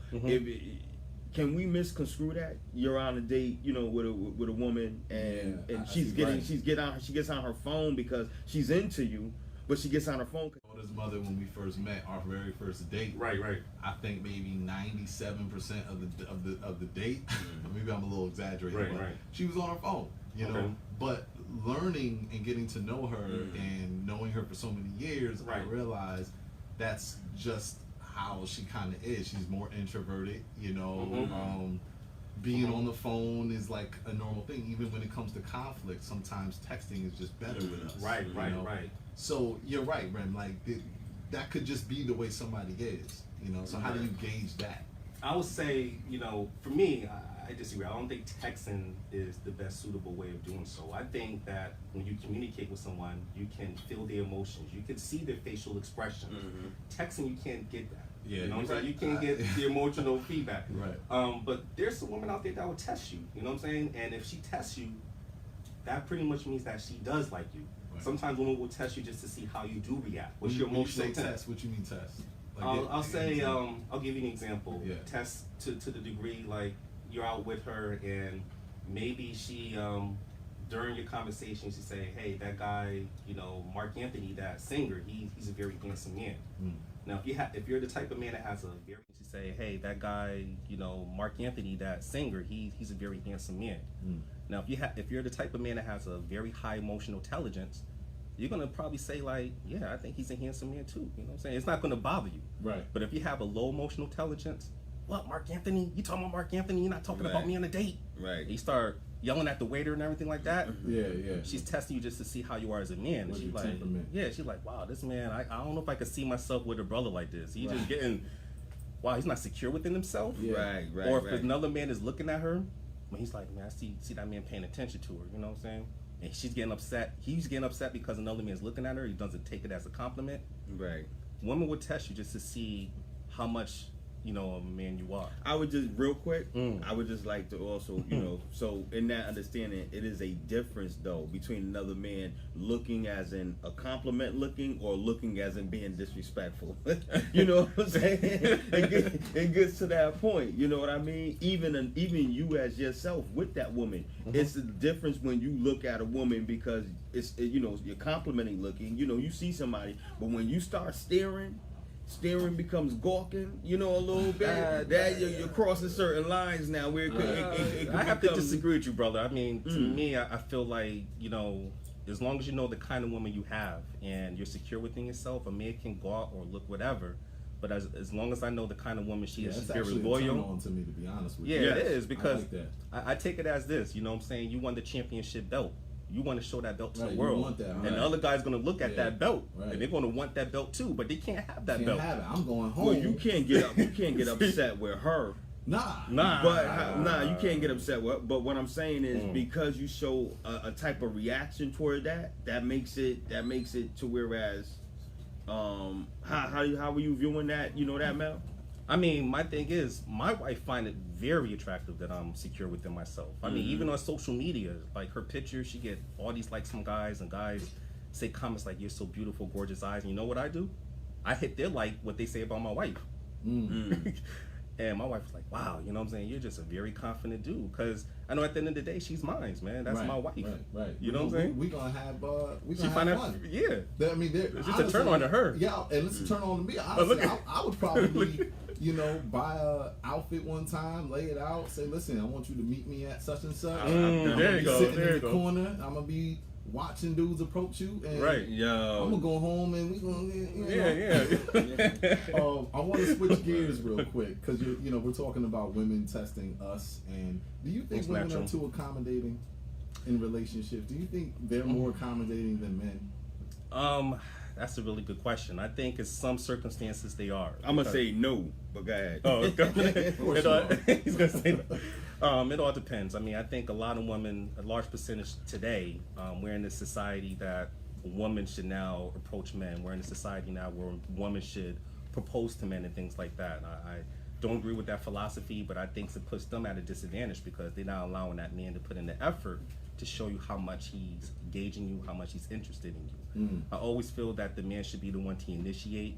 can we misconstrue that you're on a date, with a woman and she gets on her phone because she's into you, but she gets on her phone.
His mother, when we first met, our very first date.
Right.
I think maybe 97% of the date. Maybe I'm a little exaggerating. Right. She was on her phone, know. But learning and getting to know her and knowing her for so many years, I realized that's just how she kind of is. She's more introverted, being on the phone is like a normal thing. Even when it comes to conflict, sometimes texting is just better with us.
Right.
So you're right, Rem. Like that could just be the way somebody is, So how do you gauge that?
I would say, for me, I disagree. I don't think texting is the best suitable way of doing so. I think that when you communicate with someone, you can feel their emotions. You can see their facial expressions. Texting, you can't get that.
Yeah,
you know what I'm saying? You can't get the emotional feedback.
Right.
But there's some women out there that will test you. You know what I'm saying? And if she tests you, that pretty much means that she does like you. Right. Sometimes women will test you just to see how you do react. What's your emotional
test? What you mean test? Like
I'll say, I'll give you an example.
Yeah.
Test to the degree, like, you're out with her and maybe she, during your conversation, she say, hey, that guy, Mark Anthony, that singer, he's a very handsome man. Now, if you're the type of man that has a very, she say, hey, that guy, Mark Anthony, that singer, he's a very handsome man. Now, if you're the type of man that has a very high emotional intelligence, you're gonna probably say like, yeah, I think he's a handsome man too. You know what I'm saying? It's not gonna bother you.
Right.
But if you have a low emotional intelligence, what, Mark Anthony? You talking about Mark Anthony? You're not talking about me on a date.
Right.
You start yelling at the waiter and everything like that.
Yeah.
She's testing you just to see how you are as a man. And she's like, she's like, wow, this man, I don't know if I could see myself with a brother like this. He's just getting, wow, he's not secure within himself.
Yeah. Right.
Or if another man is looking at her, when he's like, man, I see that man paying attention to her. You know what I'm saying? And she's getting upset. He's getting upset because another man's looking at her. He doesn't take it as a compliment.
Right.
Women would test you just to see how much, a man you are.
I would just, real quick, I would just like to also, so in that understanding, it is a difference, though, between another man looking as in a compliment looking or looking as in being disrespectful. You know what I'm saying? It gets to that point, you know what I mean? Even you as yourself with that woman, it's a difference when you look at a woman because you're complimenting looking, you see somebody, but when you start staring becomes gawking, a little bit. You're crossing certain lines now. Where
I have to disagree with you, brother. I mean, to me, I feel like as long as you know the kind of woman you have and you're secure within yourself, a man can gawk or look whatever. But as long as I know the kind of woman she is, she's very loyal.
On to me, to be honest with you.
Yeah, it is because
I
take it as this. You know what I'm saying? You won the championship belt. You want to show that belt to the
you
world,
want that,
and the other guy's going to look at that belt,
right.
and they're going to want that belt too. But they can't have that belt.
Have it. I'm going home.
Well, you can't get upset with her.
Nah.
You can't get upset with her. But what I'm saying is because you show a type of reaction toward that makes it to whereas, how were you viewing that? You know that, Mel?
I mean, my thing is, my wife find it very attractive that I'm secure within myself. I mean, even on social media, like her pictures, she get all these likes from guys, and guys say comments like, "You're so beautiful, gorgeous eyes." And you know what I do? I hit their like what they say about my wife. And my wife was like, "Wow, you know what I'm saying? You're just a very confident dude." Because I know at the end of the day, she's mine, man. That's my wife.
Right.
You know what I'm saying?
We're gonna have
have fun. Yeah.
I mean,
it's just a turn on to her.
Yeah, and it's a turn on to me. Honestly, I would probably, buy a outfit one time, lay it out, say, "Listen, I want you to meet me at such and such.
There you go.
Sitting in the corner. I'm gonna be watching dudes approach you, and
right,
I'm gonna go home and we gonna I want to switch gears real quick because we're talking about women testing us, and do you think women are too accommodating in relationships? Do you think they're more accommodating than men?
That's a really good question. I think in some circumstances they are.
I'm gonna say no, but go ahead.
Oh, he's gonna say no. It all depends. I mean, I think a lot of women, a large percentage today, we're in this society that women should now approach men. We're in a society now where women should propose to men and things like that. I don't agree with that philosophy, but I think it puts them at a disadvantage because they're not allowing that man to put in the effort to show you how much he's engaging you, how much he's interested in you. I always feel that the man should be the one to initiate,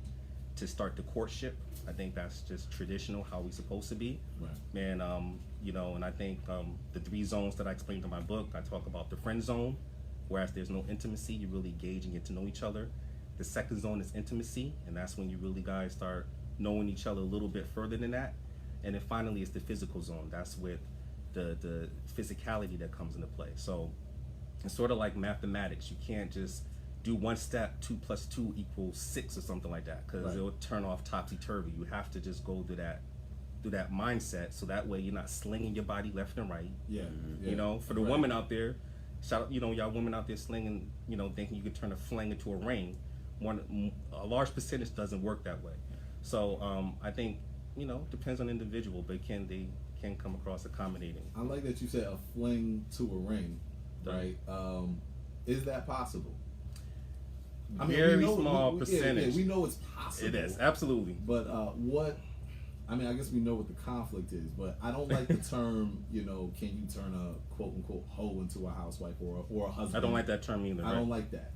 to start the courtship. I think that's just traditional, how we're supposed to be.
Right.
And, and I think the 3 zones that I explained in my book, I talk about the friend zone, whereas there's no intimacy, you really engage and get to know each other. The second zone is intimacy, and that's when you really guys start knowing each other a little bit further than that. And then finally, it's the physical zone. That's with the physicality that comes into play. So it's sort of like mathematics. You can't just do one step, 2 + 2 = 6 or something like that, because it'll turn off topsy-turvy. You have to just go through that mindset, so that way you're not slinging your body left and right. For the women out there, shout out, y'all women out there slinging, thinking you could turn a fling into a ring. A large percentage doesn't work that way. So I think depends on the individual, but they can come across accommodating.
I like that you said a fling to a ring, right? Is that possible? I mean,
very small percentage.
We know it's possible.
It is, absolutely.
But I guess we know what the conflict is, but I don't like the term, can you turn a quote unquote hoe into a housewife or a husband?
I don't like that term either.
I don't like that,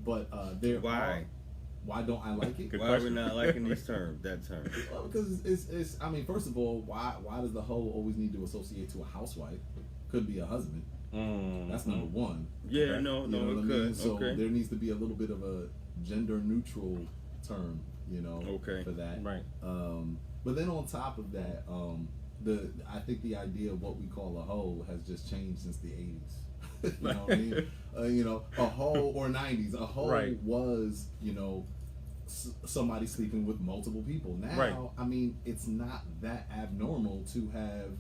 But why don't I like it?
Why are we not liking that term?
Well, because it's first of all, why does the hoe always need to associate to a housewife? Could be a husband. That's number one.
Yeah, no, it could.
So there needs to be a little bit of a gender neutral term, for that.
Right.
But then on top of that, I think the idea of what we call a hoe has just changed since the 80s. You know what I mean? A hoe or 90s. A hoe was, somebody sleeping with multiple people. Now, it's not that abnormal to have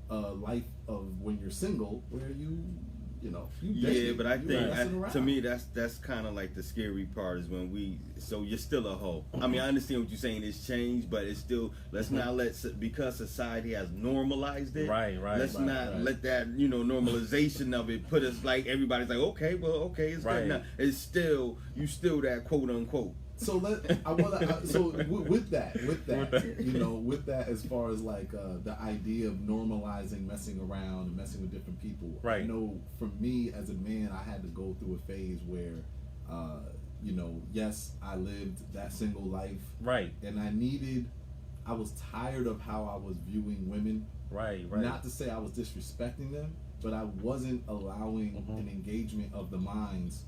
a life of when you're single where you
but I think to me that's kind of like the scary part is when you're still a hoe. I mean, I understand what you're saying, it's changed, but it's still, let's not because society has normalized it, let's not let that normalization of it put us like everybody's like, okay, it's good now. It's still, you still that quote unquote.
So with that, as far as like the idea of normalizing messing around and messing with different people, I know for me as a man, I had to go through a phase where, yes, I lived that single life, and I was tired of how I was viewing women, Not to say I was disrespecting them, but I wasn't allowing an engagement of the minds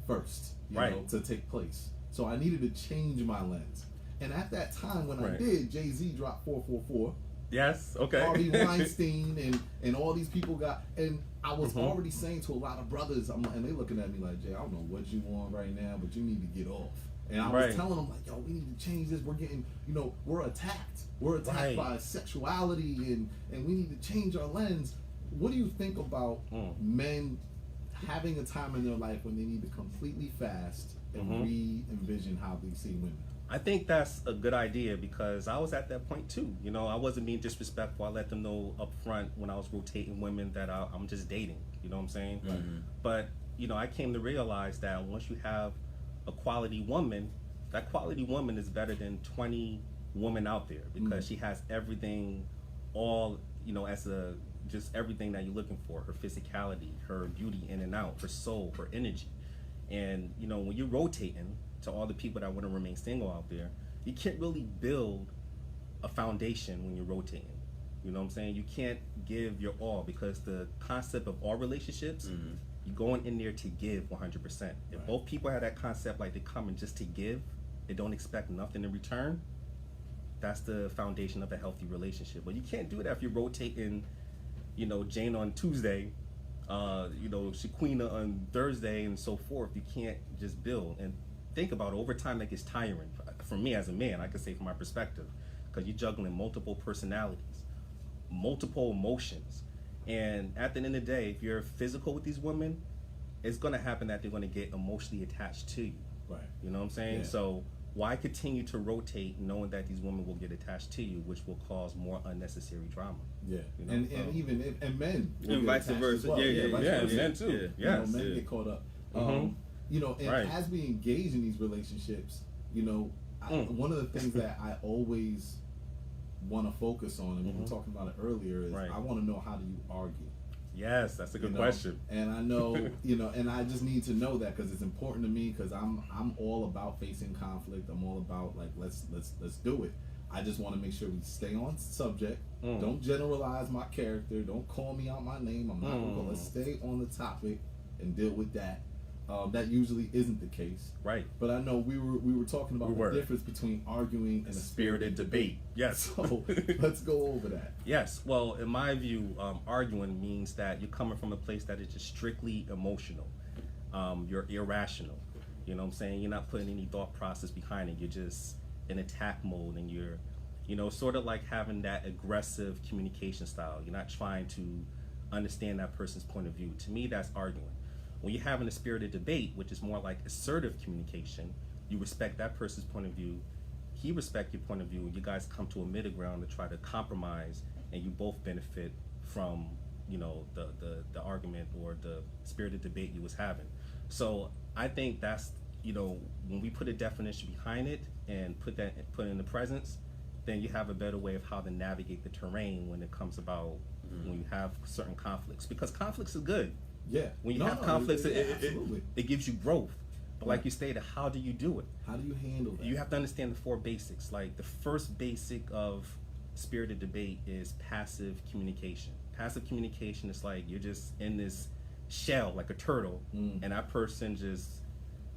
first, to take place. So I needed to change my lens. And at that time when I did, Jay-Z dropped 444.
Yes, okay.
Harvey Weinstein and all these people and I was already saying to a lot of brothers, and they looking at me like, Jay, I don't know what you want right now, but you need to get off. And I was telling them like, yo, we need to change this. We're getting, we're attacked. We're attacked by sexuality and we need to change our lens. What do you think about men having a time in their life when they need to completely fast and re-envision how they see women?
I think that's a good idea because I was at that point too. I wasn't being disrespectful. I let them know up front when I was rotating women that I'm just dating. You know what I'm saying? But, I came to realize that once you have a quality woman, that quality woman is better than 20 women out there because she has everything all, as just everything that you're looking for. Her physicality, her beauty in and out, her soul, her energy. And, when you're rotating to all the people that want to remain single out there, you can't really build a foundation when you're rotating. You know what I'm saying? You can't give your all because the concept of all relationships, you're going in there to give 100%. If both people have that concept, like they come in just to give, they don't expect nothing in return, that's the foundation of a healthy relationship. But you can't do that if you're rotating, Jane on Tuesday, You know, Shaquina on Thursday and so forth. You can't just build. And think about it, over time that gets tiring. For me as a man, I can say from my perspective, because you're juggling multiple personalities, multiple emotions. And at the end of the day, if you're physical with these women, it's going to happen that they're going to get emotionally attached to you.
Right.
You know what I'm saying?
Yeah.
So why continue to rotate knowing that these women will get attached to you, which will cause more unnecessary drama?
Yeah,
You know?
and even and men will
And
get
vice
attached
versa.
as well. Vice
Yeah,
versa.
men too.
Yeah.
You know,
Yes.
men get caught up.
Mhm.
You know, and
Right.
as we engage in these relationships, you know, one of the things that I always want to focus on, and we were talking about it earlier, is
Right.
I want to know, how do you argue?
Yes, that's a good
You know?
question.
And I know, you know, and I just need to know that because it's important to me, because I'm all about facing conflict. I'm all about, like, let's do it. I just want to make sure we stay on subject. Don't generalize my character. Don't call me out my name. I'm not gonna go. Let's stay on the topic and deal with that. That usually isn't the case.
Right.
But I know we were talking about the difference between arguing and a spirited debate.
Yes.
So let's go over that.
Yes. Well, in my view, arguing means that you're coming from a place that is just strictly emotional. You're irrational. You know what I'm saying? You're not putting any thought process behind it. You're just in attack mode, and you're, you know, sort of like having that aggressive communication style. You're not trying to understand that person's point of view. To me, that's arguing. When you're having a spirited debate, which is more like assertive communication, you respect that person's point of view, he respects your point of view, and you guys come to a middle ground to try to compromise, and you both benefit from, you know, the argument or the spirited debate you was having. So I think that's, you know, when we put a definition behind it and put in the presence, then you have a better way of how to navigate the terrain when it comes about when you have certain conflicts, because conflicts is good.
Yeah.
When you have conflicts,
absolutely.
it gives you growth. But like you stated, how do you do it?
How do you handle that?
You have to understand the 4 basics. Like, the first basic of spirited debate is passive communication. Passive communication is like you're just in this shell like a turtle, and that person just,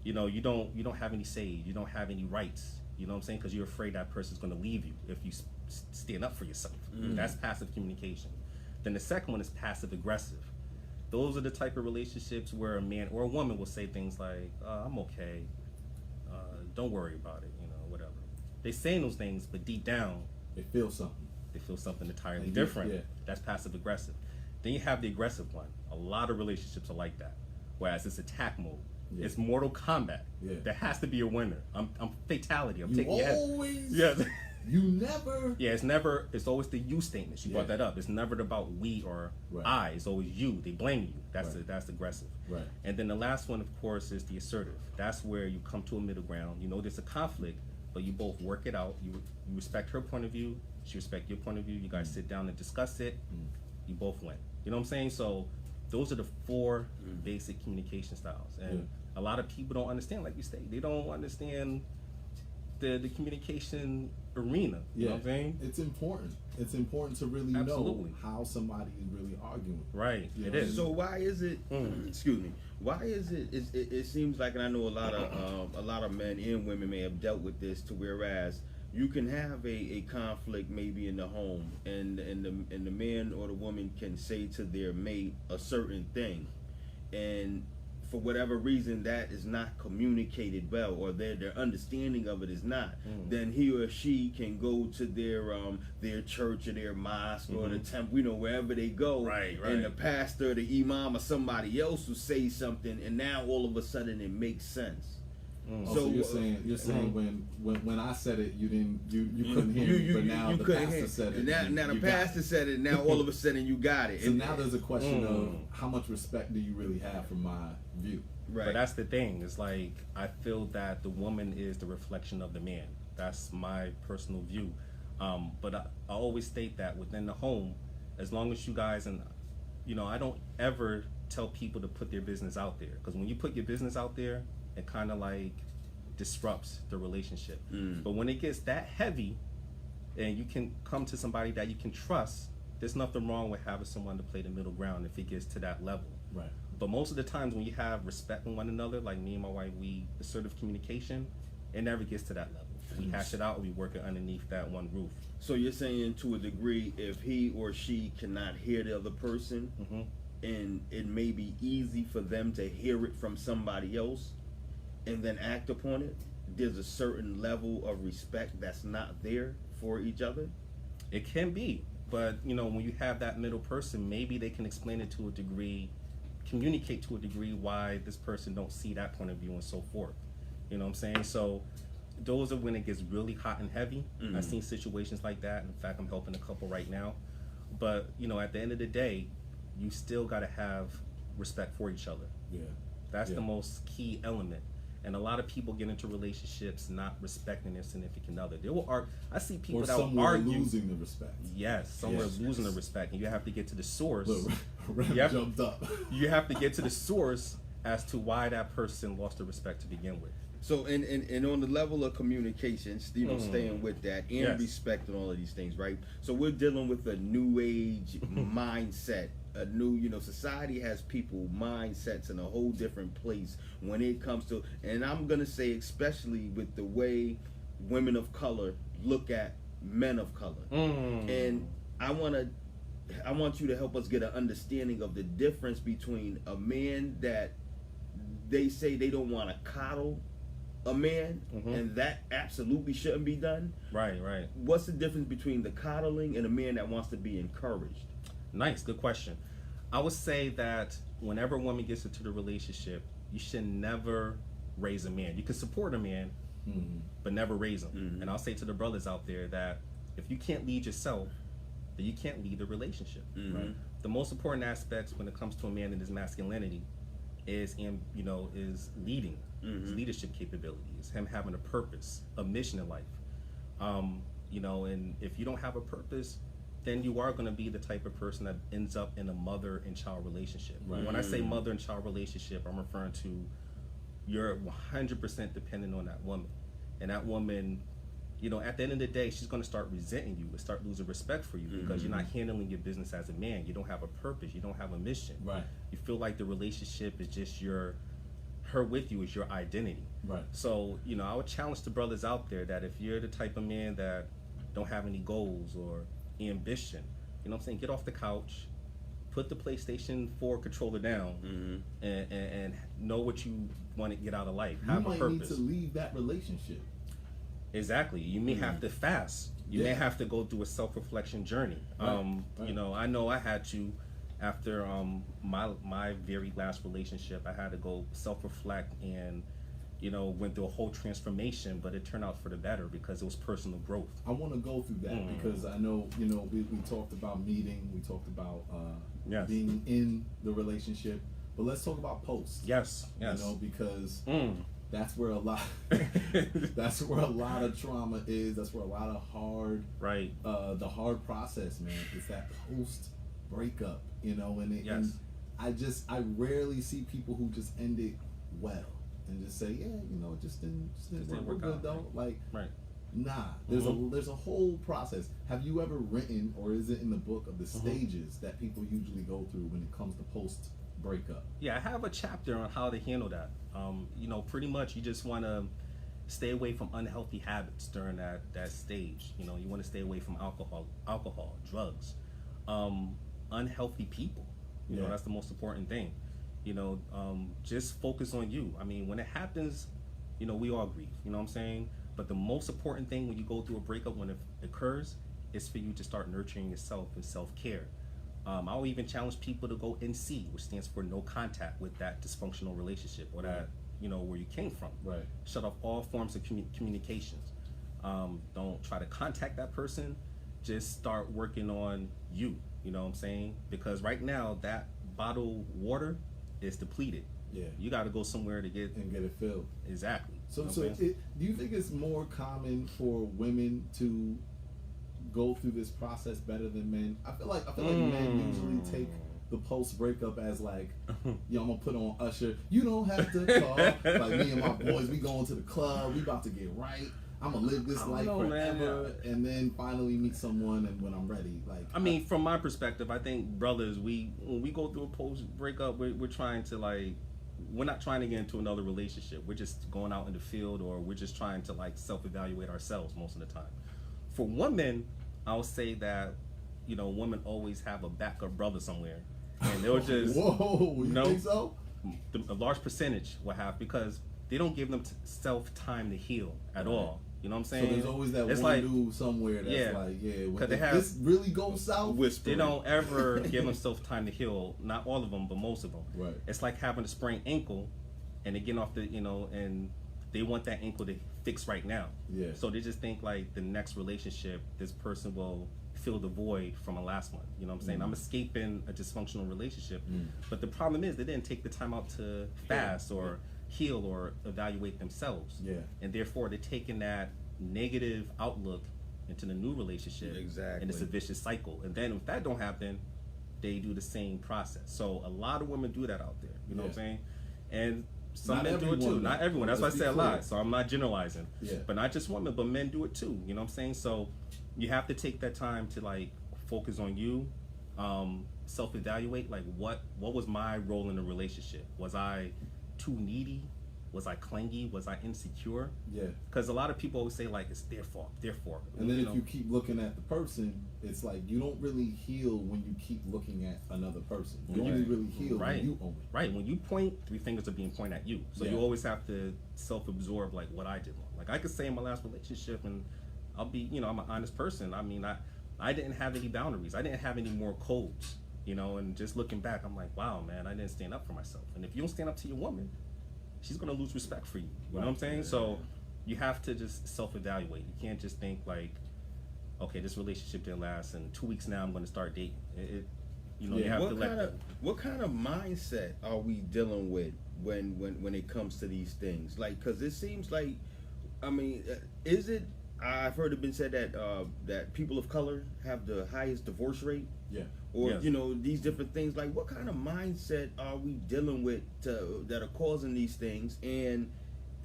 you know, you don't have any say, you don't have any rights. You know what I'm saying? Because you're afraid that person's going to leave you if you stand up for yourself. That's passive communication. Then the second one is passive aggressive. Those are the type of relationships where a man or a woman will say things like, I'm okay, don't worry about it, you know, whatever. They saying those things, but deep down,
They feel something.
they feel something entirely
They do,
different.
yeah.
That's passive aggressive. Then you have the aggressive one. A lot of relationships are like that. Whereas it's attack mode.
Yeah.
It's Mortal Kombat.
Yeah.
There has to be a winner. I'm fatality. I'm
You
taking your head.
always.
Yeah.
You never.
Yeah, it's always the you statements. You brought that up. It's never about we or I. It's always you. They blame you. That's aggressive.
Right.
And then the last one, of course, is the assertive. That's where you come to a middle ground. You know there's a conflict, but you both work it out. You respect her point of view. She respect your point of view. You guys sit down and discuss it. You both win. You know what I'm saying? So those are the 4 basic communication styles. And a lot of people don't understand, like you say, they don't understand the communication arena. You know what I'm saying?
It's important. It's important to really
Absolutely.
know how somebody is really arguing.
Right.
You
It
know?
is.
So why is it? Excuse me. Why is it? It seems like, and I know a lot of men and women may have dealt with this, to whereas you can have a conflict maybe in the home, and the man or the woman can say to their mate a certain thing, and for whatever reason that is not communicated well, or their understanding of it is not, then he or she can go to their church or their mosque or the temple, you know, wherever they go,
Right.
and the pastor, the imam, or somebody else will say something, and now all of a sudden it makes sense.
So you're saying when I said it, you couldn't hear me, but now the pastor said it.
Now the pastor said it. Now all of a sudden you got it.
So now there's a question of how much respect do you really have for my view?
Right.
But that's the thing. It's like, I feel that the woman is the reflection of the man. That's my personal view. But I always state that within the home, as long as you guys, and you know, I don't ever tell people to put their business out there, because when you put your business out there, it kind of like disrupts the relationship. But when it gets that heavy, and you can come to somebody that you can trust, there's nothing wrong with having someone to play the middle ground if it gets to that level.
Right.
But most of the times when you have respect for one another, like me and my wife, we assertive communication, it never gets to that level. We hash it out, and we work it underneath that one roof.
So you're saying, to a degree, if he or she cannot hear the other person, and it may be easy for them to hear it from somebody else and then act upon it, there's a certain level of respect that's not there for each other?
It can be, but when you have that middle person, maybe they can explain it to a degree, communicate to a degree why this person don't see that point of view and so forth. You know what I'm saying? So those are when it gets really hot and heavy. I've seen situations like that. In fact, I'm helping a couple right now. But at the end of the day, you still got to have respect for each other.
Yeah,
that's the most key element. And a lot of people get into relationships not respecting their significant other. They will argue. I see people that will argue,
losing the respect.
Yes, somewhere losing the respect, and you have to get to the source.
Jumped up.
You have to get to the source as to why that person lost the respect to begin with.
So, and on the level of communication, staying with that and respect and all of these things, right? So we're dealing with a new age mindset. A new, society has people mindsets in a whole different place when it comes to, and I'm gonna say especially with the way women of color look at men of color. And I want you to help us get an understanding of the difference between a man that they say they don't want to coddle a man, and that absolutely shouldn't be done.
Right.
What's the difference between the coddling and a man that wants to be encouraged?
Nice, good question. I would say that whenever a woman gets into the relationship, you should never raise a man. You can support a man, but never raise him. And I'll say to the brothers out there that if you can't lead yourself, then you can't lead the relationship. Right? The most important aspects when it comes to a man and his masculinity is leading, his leadership capabilities, him having a purpose, a mission in life. And if you don't have a purpose, then you are going to be the type of person that ends up in a mother and child relationship. Right. When I say mother and child relationship, I'm referring to you're 100% dependent on that woman. And that woman, at the end of the day, she's going to start resenting you and start losing respect for you because you're not handling your business as a man. You don't have a purpose. You don't have a mission.
Right.
You feel like the relationship is just her with you is your identity.
Right.
So, I would challenge the brothers out there that if you're the type of man that don't have any goals or ambition, get off the couch, put the PlayStation 4 controller down, and know what you want to get out of life. Have a purpose.
You might need to leave that relationship.
Exactly. You may have to fast. You may have to go through a self-reflection journey. Right. I know I had to, after my very last relationship, I had to go self-reflect and went through a whole transformation, but it turned out for the better because it was personal growth.
I want to go through that because I know, we talked about meeting, we talked about being in the relationship, but let's talk about post.
Yes.
Because that's where a lot that's where a lot of trauma is. That's where a lot of the hard process, man. It's that post breakup, and I rarely see people who just end it well and just say, it just didn't work. We're good though. Like, nah. There's a whole process. Have you ever written, or is it in the book, of the stages that people usually go through when it comes to post breakup?
Yeah, I have a chapter on how to handle that. Pretty much you just want to stay away from unhealthy habits during that stage. You want to stay away from alcohol, drugs, unhealthy people. That's the most important thing. Just focus on you. I mean, when it happens, we all grieve, what I'm saying? But the most important thing when you go through a breakup, when it occurs, is for you to start nurturing yourself and self-care. I'll even challenge people to go NC, which stands for no contact with that dysfunctional relationship or that, where you came from.
Right.
Shut off all forms of communications. Don't try to contact that person. Just start working on you, what I'm saying? Because right now, that bottled water is depleted.
Yeah.
You got to go somewhere to get
it filled.
Exactly.
So do you think it's more common for women to go through this process better than men? I feel like men usually take the post breakup as like, I'm gonna put on Usher. You don't have to call. Like me and my boys, we going to the club. We about to get right. I'm gonna live this life forever, and then finally meet someone. And when I'm ready,
from my perspective, I think brothers, when we go through a post breakup, we're trying to we're not trying to get into another relationship. We're just going out in the field, or we're just trying to self-evaluate ourselves most of the time. For women, I'll say that women always have a backup brother somewhere and they'll just
whoa. You think so?
A large percentage will have, because they don't give themselves time to heal at all. You know what I'm saying?
So there's always that
it's
one dude somewhere that's
because
if this really goes south,
they don't ever give themselves time to heal. Not all of them, but most of them.
Right.
It's like having a sprained ankle, and they get off the, and they want that ankle to fix right now.
Yeah.
So they just think like the next relationship, this person will fill the void from a last one. You know what I'm saying? I'm escaping a dysfunctional relationship. But the problem is they didn't take the time out to fast or heal or evaluate themselves.
Yeah.
And therefore they're taking that negative outlook into the new relationship.
Exactly.
And it's a vicious cycle. And then if that don't happen, they do the same process. So a lot of women do that out there. You know what I'm saying? And some men do it too. Not everyone. That's why I say a lot. So I'm not generalizing.
Yeah.
But not just women, but men do it too. You know what I'm saying? So you have to take that time to like focus on you, self-evaluate. Like what was my role in the relationship? Was I too needy? Was I clingy? Was I insecure?
Yeah.
Because a lot of people always say like it's their fault.
And then if you keep looking at the person, it's like you don't really heal when you keep looking at another person. You only really heal when you own it.
Right. When you point, 3 fingers are being pointed at you. So you always have to self-absorb like what I did wrong. Like I could say in my last relationship, and I'll be, I'm an honest person. I mean, I didn't have any boundaries. I didn't have any more codes. And just looking back, I'm like, wow, man, I didn't stand up for myself. And if you don't stand up to your woman, she's gonna lose respect for you. You know what I'm saying? So you have to just self-evaluate. You can't just think like, okay, this relationship didn't last, and 2 weeks now I'm gonna start dating. You have to let.
What kind of mindset are we dealing with when it comes to these things? Like, because it seems like, I mean, is it? I've heard it been said that that people of color have the highest divorce rate.
Yeah.
Or these different things. Like, what kind of mindset are we dealing with that are causing these things, and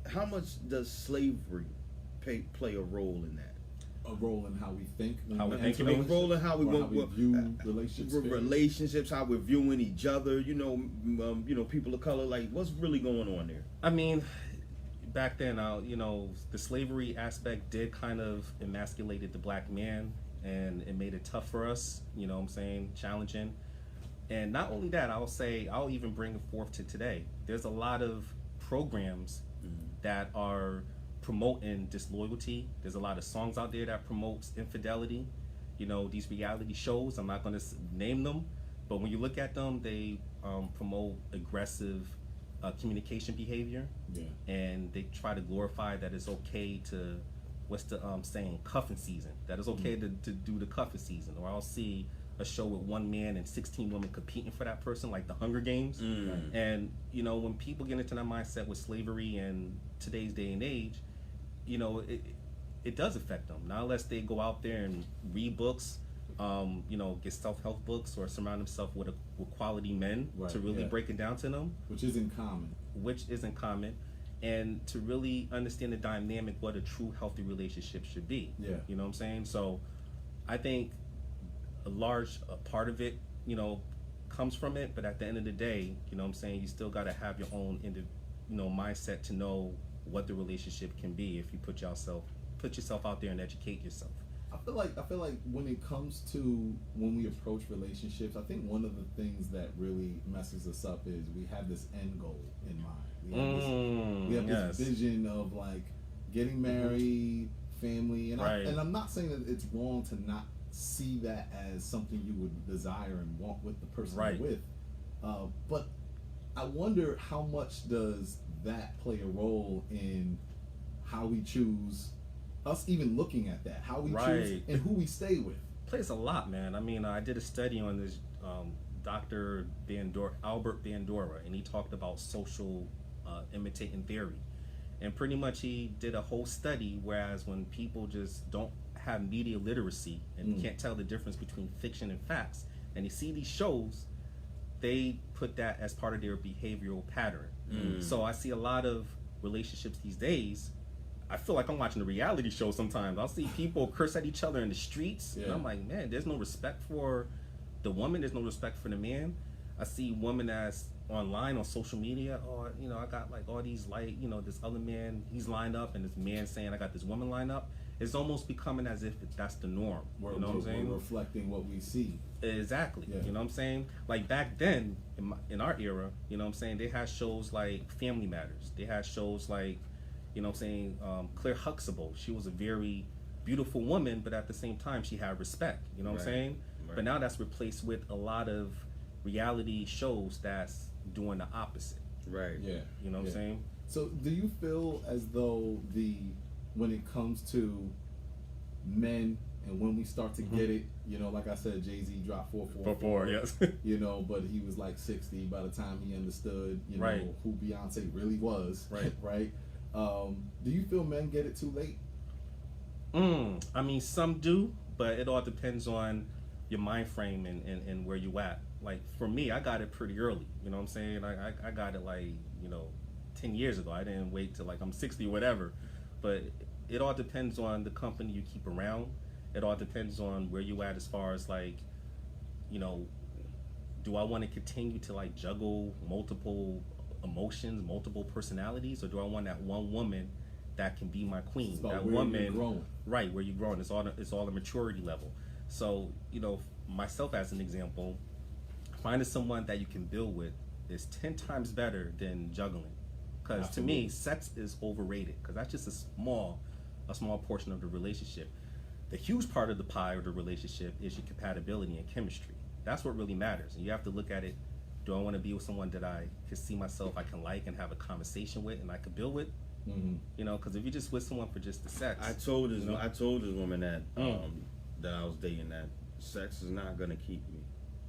how much does slavery play a role in that?
A role in how we think.
How we think.
A role in how we
view
relationships, how we're viewing each other. People of color. Like, what's really going on there?
I mean, back then, the slavery aspect did kind of emasculated the black man. And it made it tough for us, challenging. And not only that, I'll even bring it forth to today. There's a lot of programs that are promoting disloyalty. There's a lot of songs out there that promotes infidelity. These reality shows, I'm not going to name them, but when you look at them, they promote aggressive communication behavior. Yeah. And they try to glorify that it's okay to, what's the saying, cuffing season, that it's okay to do the cuffing season. Or I'll see a show with one man and 16 women competing for that person, like the Hunger Games. And when people get into that mindset with slavery and today's day and age, it does affect them. Not unless they go out there and read books, get self-help books, or surround themselves with quality men to really break it down to them,
which isn't common. And to really understand the dynamic, what a true healthy relationship should be. Yeah. You know what I'm saying? So I think a large part of it, comes from it. But at the end of the day, you still got to have your own, mindset to know what the relationship can be if you put yourself out there and educate yourself. I feel like when it comes to when we approach relationships, I think one of the things that really messes us up is we have this end goal in mind. We have this vision of like getting married, family, and I'm not saying that it's wrong to not see that as something you would desire and want with the person you're with. But I wonder how much does that play a role in how we choose, us even looking at that, how we choose and who we stay with. Plays a lot, man. I mean, I did a study on this Dr. Albert Bandura, and he talked about social imitating theory. And pretty much he did a whole study, whereas when people just don't have media literacy and can't tell the difference between fiction and facts, and you see these shows, they put that as part of their behavioral pattern. So I see a lot of relationships these days, I feel like I'm watching a reality show sometimes. I'll see people curse at each other in the streets, and I'm like, man, there's no respect for the woman, there's no respect for the man. I see women as
online on social media, or I got like all these this other man, he's lined up, and this man saying I got this woman lined up. It's almost becoming as if that's the norm.
We're,
you know what I'm saying?
We're reflecting what we see.
Exactly.
Yeah.
You know what I'm saying? Like back then, in our era, you know what I'm saying, they had shows like Family Matters. They had shows like, you know what I'm saying, Claire Huxtable. She was a very beautiful woman, but at the same time, she had respect. You know what I'm saying?
Right.
But now that's replaced with a lot of reality shows that's doing the opposite.
Right.
Yeah.
You know what I'm saying?
So do you feel as though when it comes to men and when we start to get it, like I said, Jay-Z dropped 444.
Yes.
But he was like 60 by the time he understood,
Right.
who Beyonce really was.
Right.
Right. Do you feel men get it too late?
I mean, some do, but it all depends on your mind frame and where you at. Like for me, I got it pretty early. You know what I'm saying? I got it like 10 years ago. I didn't wait till like I'm 60 or whatever. But it all depends on the company you keep around. It all depends on where you at as far as like, do I want to continue to like juggle multiple emotions, multiple personalities, or do I want that one woman that can be my queen? That woman, right, where you're growing. It's all a maturity level. So myself as an example, finding someone that you can build with is 10 times better than juggling. Because to me, sex is overrated. Because that's just a small portion of the relationship. The huge part of the pie of the relationship is your compatibility and chemistry. That's what really matters. And you have to look at it. Do I want to be with someone that I can see myself, I can like and have a conversation with, and I can build with? Because if you're just with someone for just the sex,
I told this woman that that I was dating that sex is not gonna keep me.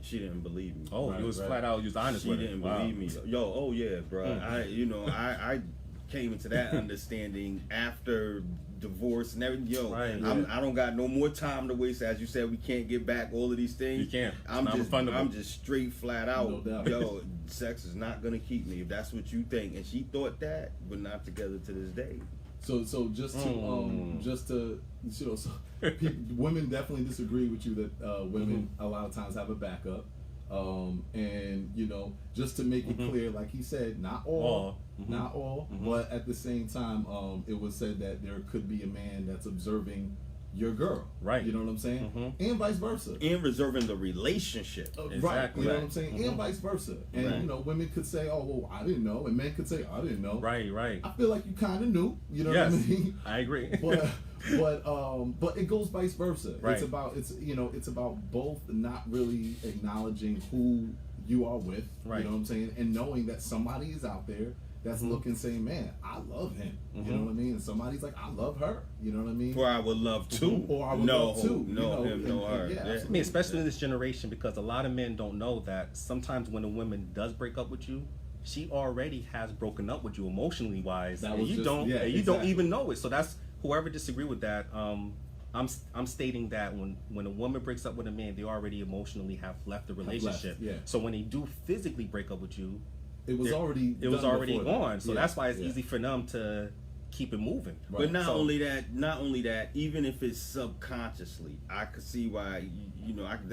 She didn't believe me.
Oh, you was flat out, you was honest with her.
She didn't believe me. Yo, oh yeah, bro. I came into that understanding after divorce and everything. Yo, I don't got no more time to waste. As you said, we can't get back all of these things.
You can't.
I'm just straight flat out.
No doubt.
Yo, sex is not gonna keep me if that's what you think. And she thought that, but not together to this day.
So just to so women definitely disagree with you that women a lot of times have a backup. And just to make it clear, like he said, not all, but at the same time, it was said that there could be a man that's observing your girl,
right?
You know what I'm saying, and vice versa,
and reserving the relationship,
right? You know what I'm saying, and vice versa, and women could say, "Oh, well, I didn't know," and men could say, "I didn't know."
Right.
I feel like you kind of knew, you know what I mean?
I agree.
But it goes vice versa.
Right.
It's about both not really acknowledging who you are with,
right.
You know what I'm saying, and knowing that somebody is out there that's looking, saying, "Man, I love him." You know what I mean? And somebody's like, "I love her." You know what I mean?
Or I would love to.
Or I would love to.
No, him, no her.
Yeah,
I mean, especially in this generation, because a lot of men don't know that sometimes when a woman does break up with you, she already has broken up with you emotionally wise, and you don't even know it. So that's whoever disagree with that. I'm stating that when a woman breaks up with a man, they already emotionally have left the relationship. So when they do physically break up with you, it was already gone. So that's why it's easy for them to keep it moving.
Right. But not only that, even if it's subconsciously, I could see why.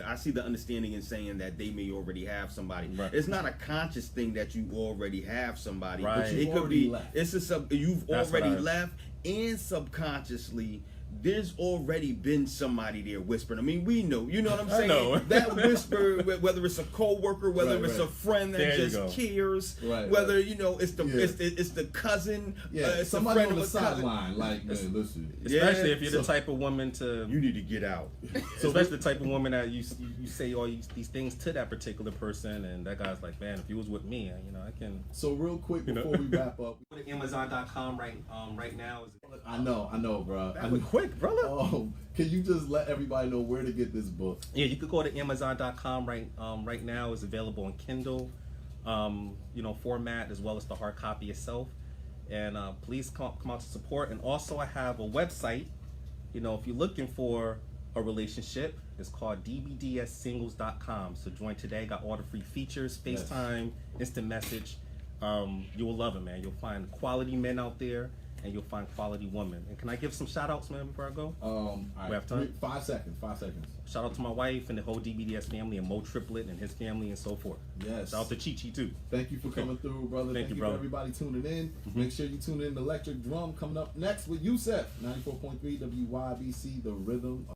I see the understanding in saying that they may already have somebody. Right. It's not a conscious thing that you already have somebody.
Right.
But
It could be.
Left.
It's you've already left, and subconsciously, there's already been somebody there whispering. I mean, we know, you know what I'm saying?
I know.
That whisper, whether it's a coworker, whether it's a friend that just cares, whether it's the cousin, it's
somebody
a friend
on the
of a cousin.
sideline, like, man, listen.
Especially if you're the type of woman
you need to get out.
Especially the type of woman that you say all these things to that particular person, and that guy's like, man, if he was with me, I can.
So real quick before we wrap up,
go to Amazon.com right now.
I know, bro.
That was quick, brother.
Oh, can you just let everybody know where to get this book?
Yeah, you could go to Amazon.com right now. It's available in Kindle, format, as well as the hard copy itself. And please come out to support. And also, I have a website. If you're looking for a relationship, it's called dbdssingles.com. So join today. Got all the free features, FaceTime, instant message. You will love it, man. You'll find quality men out there. and you'll find quality women. And can I give some shout outs, man, before I go?
All
We have time?
5 seconds. 5 seconds.
Shout out to my wife and the whole DBDS family and Mo Triplet and his family and so forth.
Yes.
Shout out to Chi Chi too.
Thank you for coming through, brother. Thank you
brother.
for everybody tuning in. Make sure you tune in to Electric Drum coming up next with Yusef. 94.3 WYBC, the rhythm.